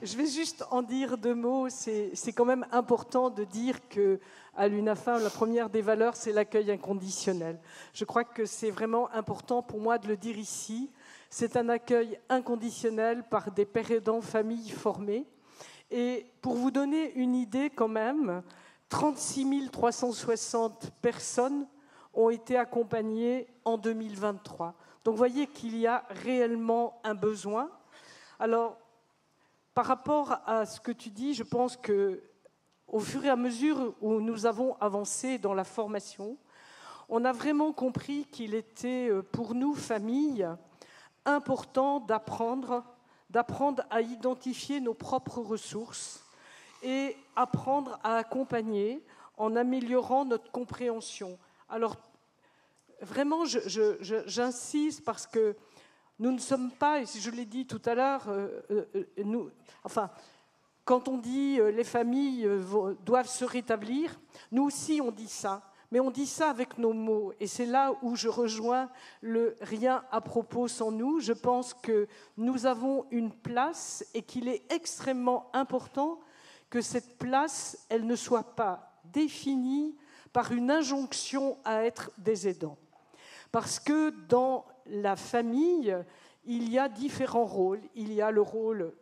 Je vais juste en dire 2 mots. C'est quand même important de dire qu'à l'UNAFAM, la première des valeurs, c'est l'accueil inconditionnel. Je crois que c'est vraiment important pour moi de le dire ici. C'est un accueil inconditionnel par des pères aidants, familles formées. Et pour vous donner une idée quand même, 36 360 personnes ont été accompagnées en 2023. Donc vous voyez qu'il y a réellement un besoin. Alors, par rapport à ce que tu dis, je pense qu'au fur et à mesure où nous avons avancé dans la formation, on a vraiment compris qu'il était pour nous, familles, important d'apprendre à identifier nos propres ressources et apprendre à accompagner en améliorant notre compréhension. Alors, vraiment, j'insiste parce que nous ne sommes pas, et je l'ai dit tout à l'heure, quand on dit les familles doivent se rétablir, nous aussi on dit ça, mais on dit ça avec nos mots. Et c'est là où je rejoins le « rien à propos sans nous ». Je pense que nous avons une place et qu'il est extrêmement important que cette place, elle ne soit pas définie par une injonction à être des aidants. Parce que dans la famille, il y a différents rôles. Il y a le rôle,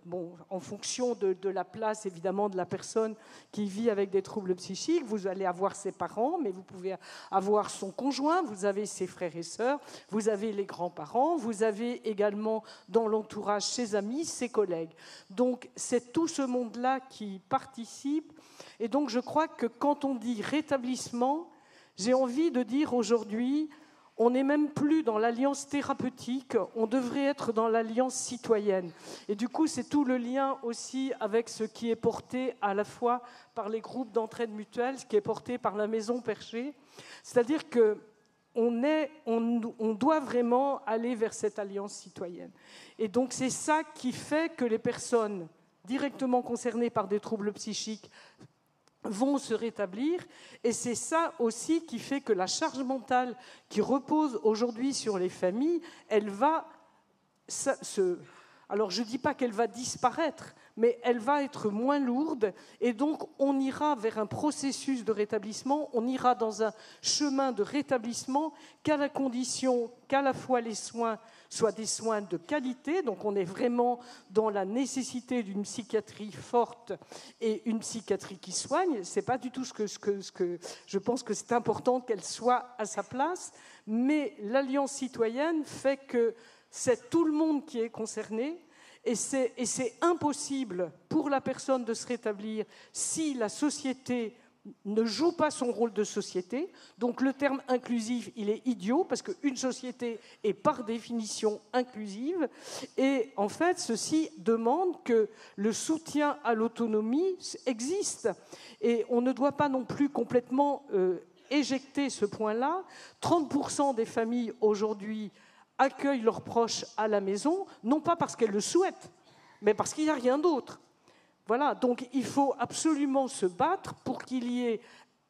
en fonction de la place, évidemment, de la personne qui vit avec des troubles psychiques. Vous allez avoir ses parents, mais vous pouvez avoir son conjoint, vous avez ses frères et sœurs, vous avez les grands-parents, vous avez également dans l'entourage ses amis, ses collègues. Donc, c'est tout ce monde-là qui participe. Et donc, je crois que quand on dit rétablissement, j'ai envie de dire aujourd'hui, on n'est même plus dans l'alliance thérapeutique, on devrait être dans l'alliance citoyenne. Et du coup, c'est tout le lien aussi avec ce qui est porté à la fois par les groupes d'entraide mutuelle, ce qui est porté par la Maison Perchée. C'est-à-dire qu'on doit vraiment aller vers cette alliance citoyenne. Et donc, c'est ça qui fait que les personnes directement concernées par des troubles psychiques vont se rétablir, et c'est ça aussi qui fait que la charge mentale qui repose aujourd'hui sur les familles, elle va alors je ne dis pas qu'elle va disparaître, mais elle va être moins lourde, et donc on ira vers un processus de rétablissement, on ira dans un chemin de rétablissement qu'à la condition qu'à la fois les soins soient des soins de qualité, donc on est vraiment dans la nécessité d'une psychiatrie forte et une psychiatrie qui soigne. Ce n'est pas du tout ce que je pense que c'est important qu'elle soit à sa place, mais l'Alliance citoyenne fait que c'est tout le monde qui est concerné, et c'est impossible pour la personne de se rétablir si la société ne joue pas son rôle de société. Donc le terme inclusif, il est idiot, parce qu'une société est par définition inclusive. Et en fait, ceci demande que le soutien à l'autonomie existe. Et on ne doit pas non plus complètement éjecter ce point-là. 30% des familles aujourd'hui accueillent leurs proches à la maison, non pas parce qu'elles le souhaitent, mais parce qu'il n'y a rien d'autre. Voilà, donc il faut absolument se battre pour qu'il y ait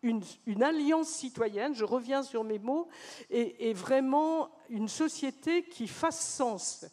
une alliance citoyenne, je reviens sur mes mots, et vraiment une société qui fasse sens.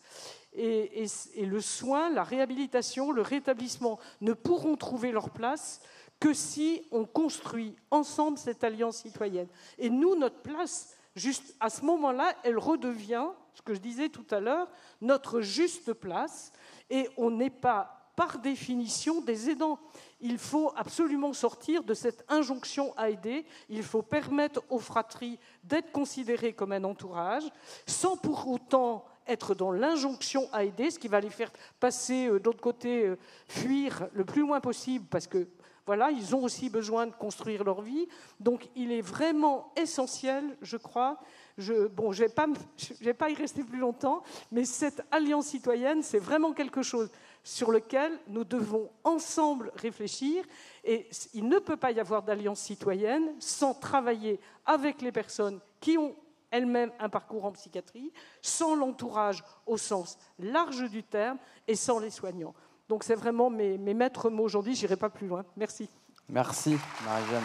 Et le soin, la réhabilitation, le rétablissement ne pourront trouver leur place que si on construit ensemble cette alliance citoyenne. Et nous, notre place, juste à ce moment-là, elle redevient, ce que je disais tout à l'heure, notre juste place, et on n'est pas par définition des aidants. Il faut absolument sortir de cette injonction à aider. Il faut permettre aux fratries d'être considérées comme un entourage, sans pour autant être dans l'injonction à aider, ce qui va les faire passer de l'autre côté, fuir le plus loin possible, parce que voilà, ils ont aussi besoin de construire leur vie. Donc il est vraiment essentiel, je crois, je ne vais pas y rester plus longtemps, mais cette alliance citoyenne, c'est vraiment quelque chose sur lequel nous devons ensemble réfléchir, et il ne peut pas y avoir d'alliance citoyenne sans travailler avec les personnes qui ont elles-mêmes un parcours en psychiatrie, sans l'entourage au sens large du terme et sans les soignants. Donc c'est vraiment mes maîtres mots aujourd'hui, je n'irai pas plus loin. Merci. Merci Marie-Jeanne.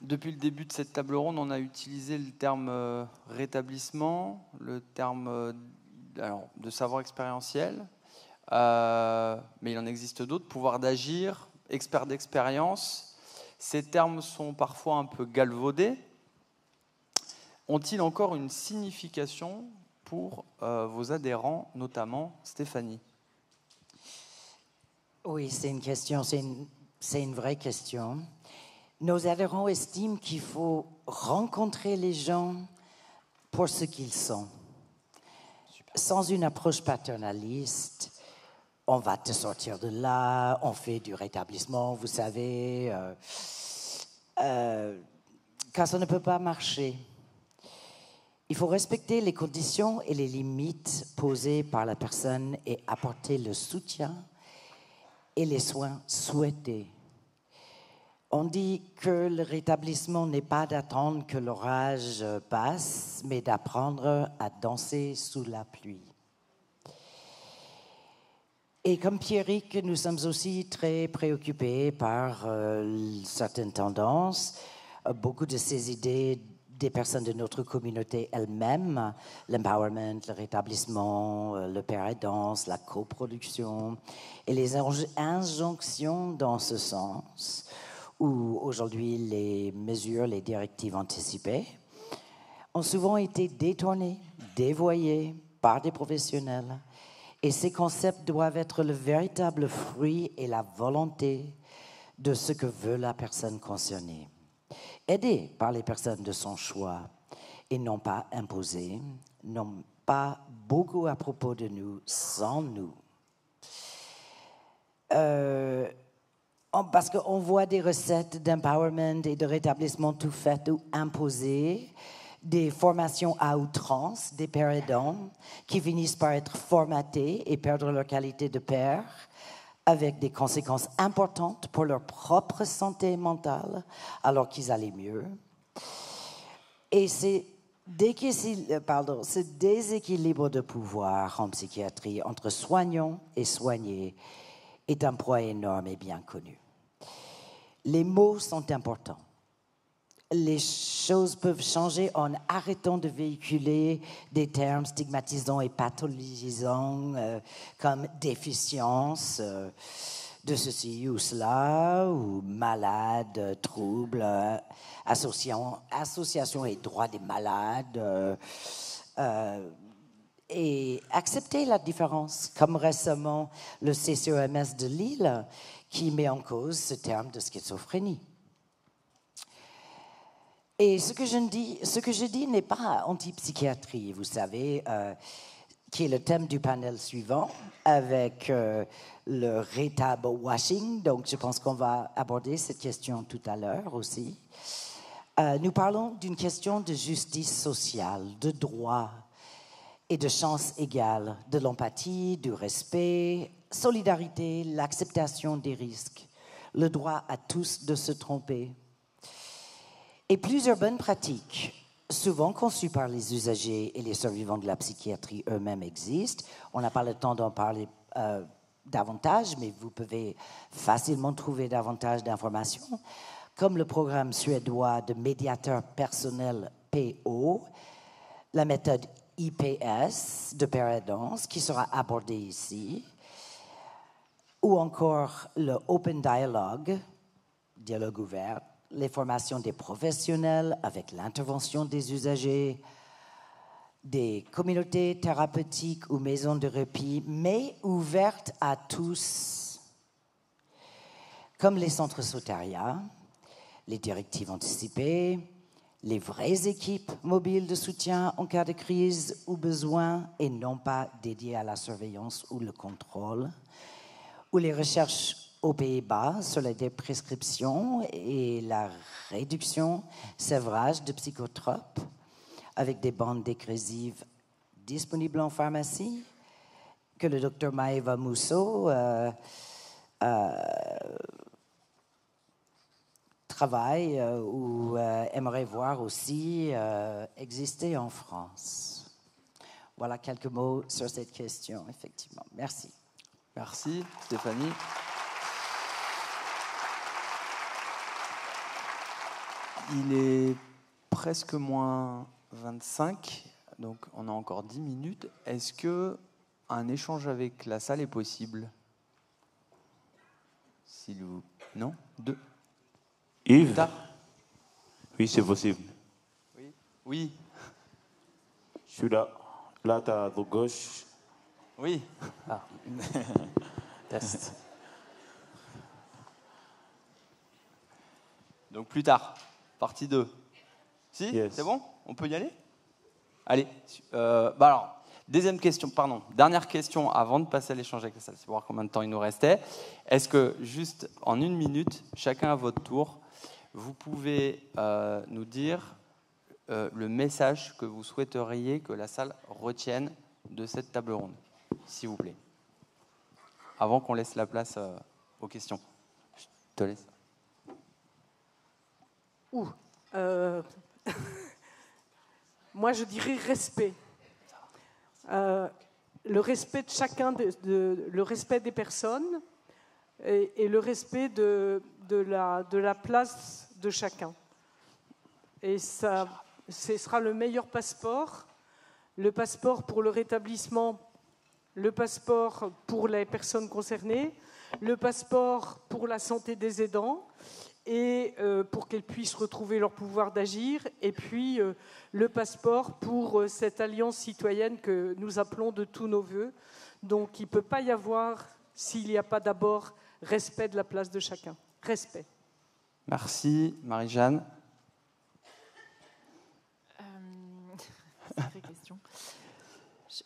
Depuis le début de cette table ronde, on a utilisé le terme rétablissement, le terme de savoir expérientiel, mais il en existe d'autres, pouvoir d'agir, expert d'expérience. Ces termes sont parfois un peu galvaudés. Ont-ils encore une signification pour vos adhérents, notamment Stéphanie? Oui, c'est une question, c'est une vraie question. Nos adhérents estiment qu'il faut rencontrer les gens pour ce qu'ils sont. Super. Sans une approche paternaliste, on va te sortir de là, on fait du rétablissement, vous savez, car ça ne peut pas marcher. Il faut respecter les conditions et les limites posées par la personne et apporter le soutien et les soins souhaités. On dit que le rétablissement n'est pas d'attendre que l'orage passe, mais d'apprendre à danser sous la pluie. Et comme Pierrick, nous sommes aussi très préoccupés par certaines tendances. Beaucoup de ces idées des personnes de notre communauté elles-mêmes, l'empowerment, le rétablissement, le père aidance, la coproduction, et les injonctions dans ce sens, où aujourd'hui les mesures, les directives anticipées, ont souvent été détournées, dévoyées par des professionnels. Et ces concepts doivent être le véritable fruit et la volonté de ce que veut la personne concernée. Aidée par les personnes de son choix et non pas imposée, non pas beaucoup à propos de nous, sans nous. Parce qu'on voit des recettes d'empowerment et de rétablissement tout faites ou imposées, des formations à outrance, des pères aidants, qui finissent par être formatés et perdre leur qualité de père, avec des conséquences importantes pour leur propre santé mentale, alors qu'ils allaient mieux. Et ce déséquilibre de pouvoir en psychiatrie entre soignants et soignés est un poids énorme et bien connu. Les mots sont importants. Les choses peuvent changer en arrêtant de véhiculer des termes stigmatisants et pathologisants comme déficience de ceci ou cela, ou malade, trouble, association et droit des malades, et accepter la différence, comme récemment le CCOMS de Lille qui met en cause ce terme de schizophrénie. Et ce que je dis n'est pas anti-psychiatrie, vous savez, qui est le thème du panel suivant, avec le rétab washing. Donc, je pense qu'on va aborder cette question tout à l'heure aussi. Nous parlons d'une question de justice sociale, de droit et de chance égale, de l'empathie, du respect, solidarité, l'acceptation des risques, le droit à tous de se tromper. Et plusieurs bonnes pratiques, souvent conçues par les usagers et les survivants de la psychiatrie eux-mêmes existent. On n'a pas le temps d'en parler davantage, mais vous pouvez facilement trouver davantage d'informations, comme le programme suédois de médiateur personnel PO, la méthode IPS de père aidance, qui sera abordée ici, ou encore le Open Dialogue, dialogue ouvert, les formations des professionnels avec l'intervention des usagers, des communautés thérapeutiques ou maisons de répit, mais ouvertes à tous, comme les centres Soteria, les directives anticipées, les vraies équipes mobiles de soutien en cas de crise ou besoin et non pas dédiées à la surveillance ou le contrôle, ou les recherches aux Pays-Bas sur la déprescription et la réduction, sévrage de psychotropes avec des bandes dépressives disponibles en pharmacie, que le docteur Maëva Mousseau travaille ou aimerait voir aussi exister en France. Voilà quelques mots sur cette question, effectivement. Merci. Merci, Stéphanie. Il est presque moins 25, donc on a encore 10 minutes. Est-ce qu'un échange avec la salle est possible ? Non ? Deux ? Yves ? Oui, c'est possible. Oui. Je suis là. Là, tu as à gauche. Oui. Ah. Test. Donc plus tard, partie 2. Si, yes. C'est bon ? On peut y aller ? Allez. Alors, dernière question avant de passer à l'échange avec la salle, c'est pour voir combien de temps il nous restait. Est-ce que, juste en 1 minute, chacun à votre tour, vous pouvez nous dire le message que vous souhaiteriez que la salle retienne de cette table ronde, s'il vous plaît, avant qu'on laisse la place aux questions. Je te laisse. Moi, je dirais respect. le respect de chacun, le respect des personnes et le respect de la place de chacun. Et ça, ce sera le meilleur passeport, le passeport pour le rétablissement, le passeport pour les personnes concernées, le passeport pour la santé des aidants, et pour qu'elles puissent retrouver leur pouvoir d'agir, et puis le passeport pour cette alliance citoyenne que nous appelons de tous nos voeux. Donc il ne peut pas y avoir, s'il n'y a pas d'abord respect de la place de chacun. Respect. Merci, Marie-Jeanne. Sacrée question.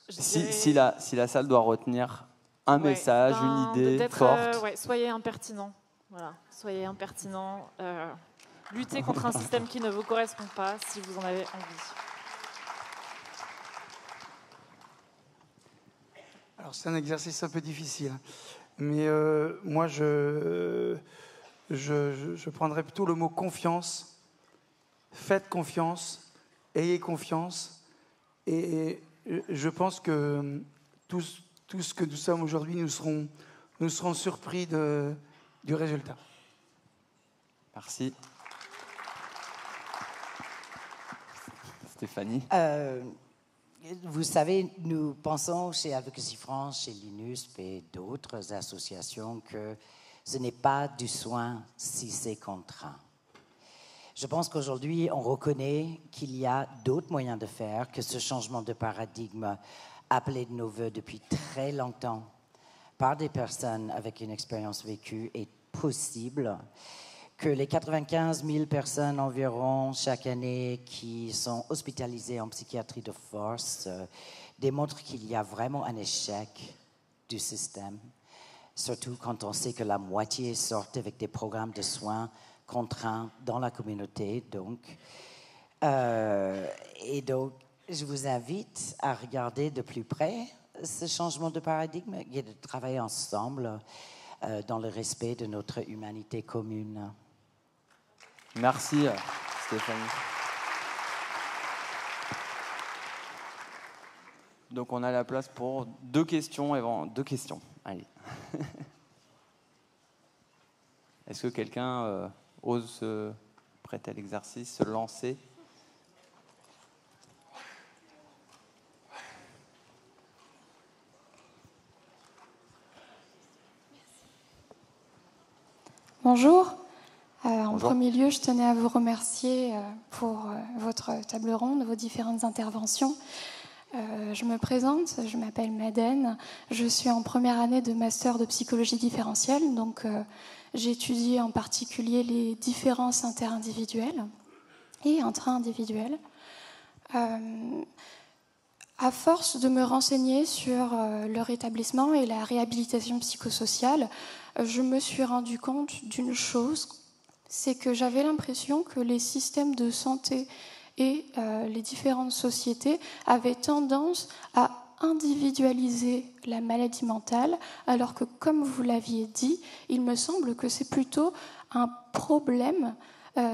Si la salle doit retenir un message, une idée forte. Soyez impertinent. Voilà. Soyez impertinent. Luttez contre un système qui ne vous correspond pas si vous en avez envie. Alors c'est un exercice un peu difficile, mais moi je prendrais plutôt le mot confiance. Faites confiance, ayez confiance, et je pense que tous ce que nous sommes aujourd'hui, nous serons surpris du résultat. Merci. Stéphanie. Vous savez, nous pensons chez Advocacy France, chez l'INUSP et d'autres associations que ce n'est pas du soin si c'est contraint. Je pense qu'aujourd'hui, on reconnaît qu'il y a d'autres moyens de faire, que ce changement de paradigme appelé de nos voeux depuis très longtemps par des personnes avec une expérience vécue est possible, que les 95 000 personnes environ chaque année qui sont hospitalisées en psychiatrie de force démontrent qu'il y a vraiment un échec du système, surtout quand on sait que la moitié sortent avec des programmes de soins contraints dans la communauté. Et donc, je vous invite à regarder de plus près ce changement de paradigme et de travailler ensemble dans le respect de notre humanité commune. Merci, Stéphanie. Donc, on a la place pour deux questions. Allez. Est-ce que quelqu'un ose se prêter à l'exercice, se lancer ? Bonjour. En premier lieu, je tenais à vous remercier pour votre table ronde, vos différentes interventions. Je me présente, je m'appelle Madeleine, je suis en première année de master de psychologie différentielle, donc j'étudie en particulier les différences interindividuelles et intra-individuelles. À force de me renseigner sur le rétablissement et la réhabilitation psychosociale, je me suis rendu compte d'une chose, c'est que j'avais l'impression que les systèmes de santé et les différentes sociétés avaient tendance à individualiser la maladie mentale, alors que, comme vous l'aviez dit, il me semble que c'est plutôt un problème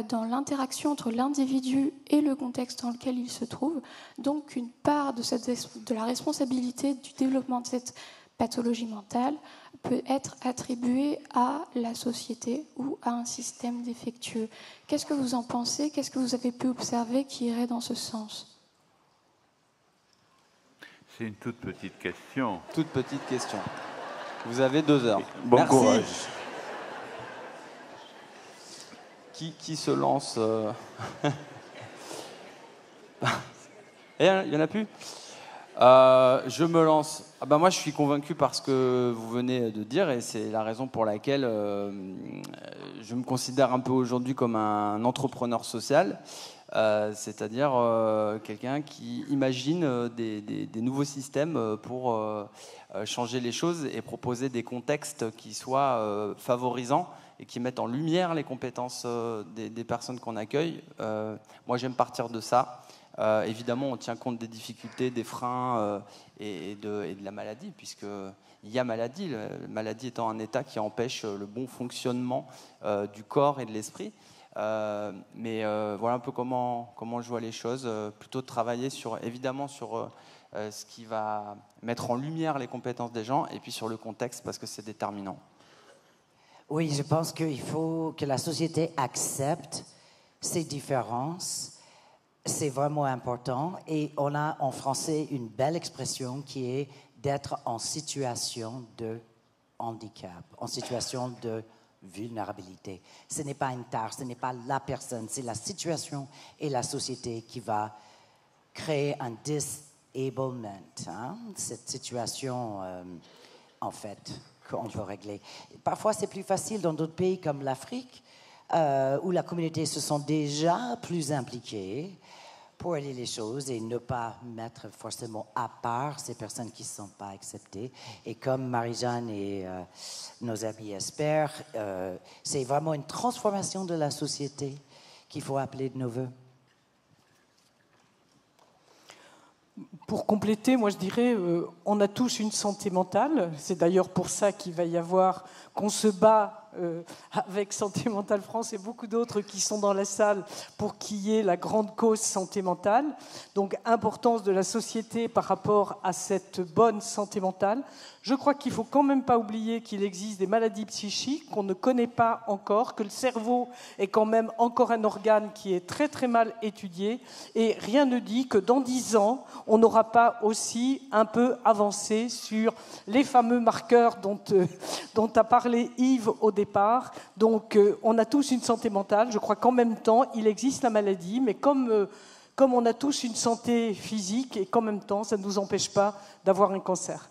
dans l'interaction entre l'individu et le contexte dans lequel il se trouve. Donc une part de la responsabilité du développement de cette pathologie mentale peut être attribuée à la société ou à un système défectueux. Qu'est-ce que vous en pensez ? Qu'est-ce que vous avez pu observer qui irait dans ce sens ? C'est une toute petite question. Toute petite question. Vous avez 2 heures. Bon Merci. courage. Qui se lance Il n'y en a plus Je me lance. Moi, je suis convaincu par ce que vous venez de dire, et c'est la raison pour laquelle je me considère un peu aujourd'hui comme un entrepreneur social, c'est-à-dire quelqu'un qui imagine des nouveaux systèmes pour changer les choses et proposer des contextes qui soient favorisants et qui mettent en lumière les compétences des personnes qu'on accueille. Moi, j'aime partir de ça. Évidemment, on tient compte des difficultés, des freins et de la maladie, puisqu'il y a maladie, la maladie étant un état qui empêche le bon fonctionnement du corps et de l'esprit. Mais voilà un peu comment je vois les choses. Plutôt de travailler évidemment sur ce qui va mettre en lumière les compétences des gens, et puis sur le contexte, parce que c'est déterminant. Oui, je pense qu'il faut que la société accepte ces différences. C'est vraiment important. Et on a en français une belle expression qui est d'être en situation de handicap, en situation de vulnérabilité. Ce n'est pas une tare, ce n'est pas la personne, c'est la situation et la société qui va créer un disablement, hein? Cette situation, en fait, qu'on peut régler. Parfois, c'est plus facile dans d'autres pays comme l'Afrique, où la communauté se sent déjà plus impliquée pour aider les choses et ne pas mettre forcément à part ces personnes qui ne sont pas acceptées. Et comme Marie-Jeanne et nos amis espèrent, c'est vraiment une transformation de la société qu'il faut appeler de nos voeux. Pour compléter, moi je dirais, on a tous une santé mentale. C'est d'ailleurs pour ça qu'il va y avoir, qu'on se bat avec Santé Mentale France et beaucoup d'autres qui sont dans la salle pour qu'il y ait la grande cause santé mentale. Donc, importance de la société par rapport à cette bonne santé mentale. Je crois qu'il ne faut quand même pas oublier qu'il existe des maladies psychiques qu'on ne connaît pas encore, que le cerveau est quand même encore un organe qui est très très mal étudié, et rien ne dit que dans 10 ans, on n'aura pas aussi un peu avancé sur les fameux marqueurs dont a parlé Yves au départ. Donc on a tous une santé mentale. Je crois qu'en même temps, il existe la maladie, mais comme on a tous une santé physique, et qu'en même temps, ça ne nous empêche pas d'avoir un cancer.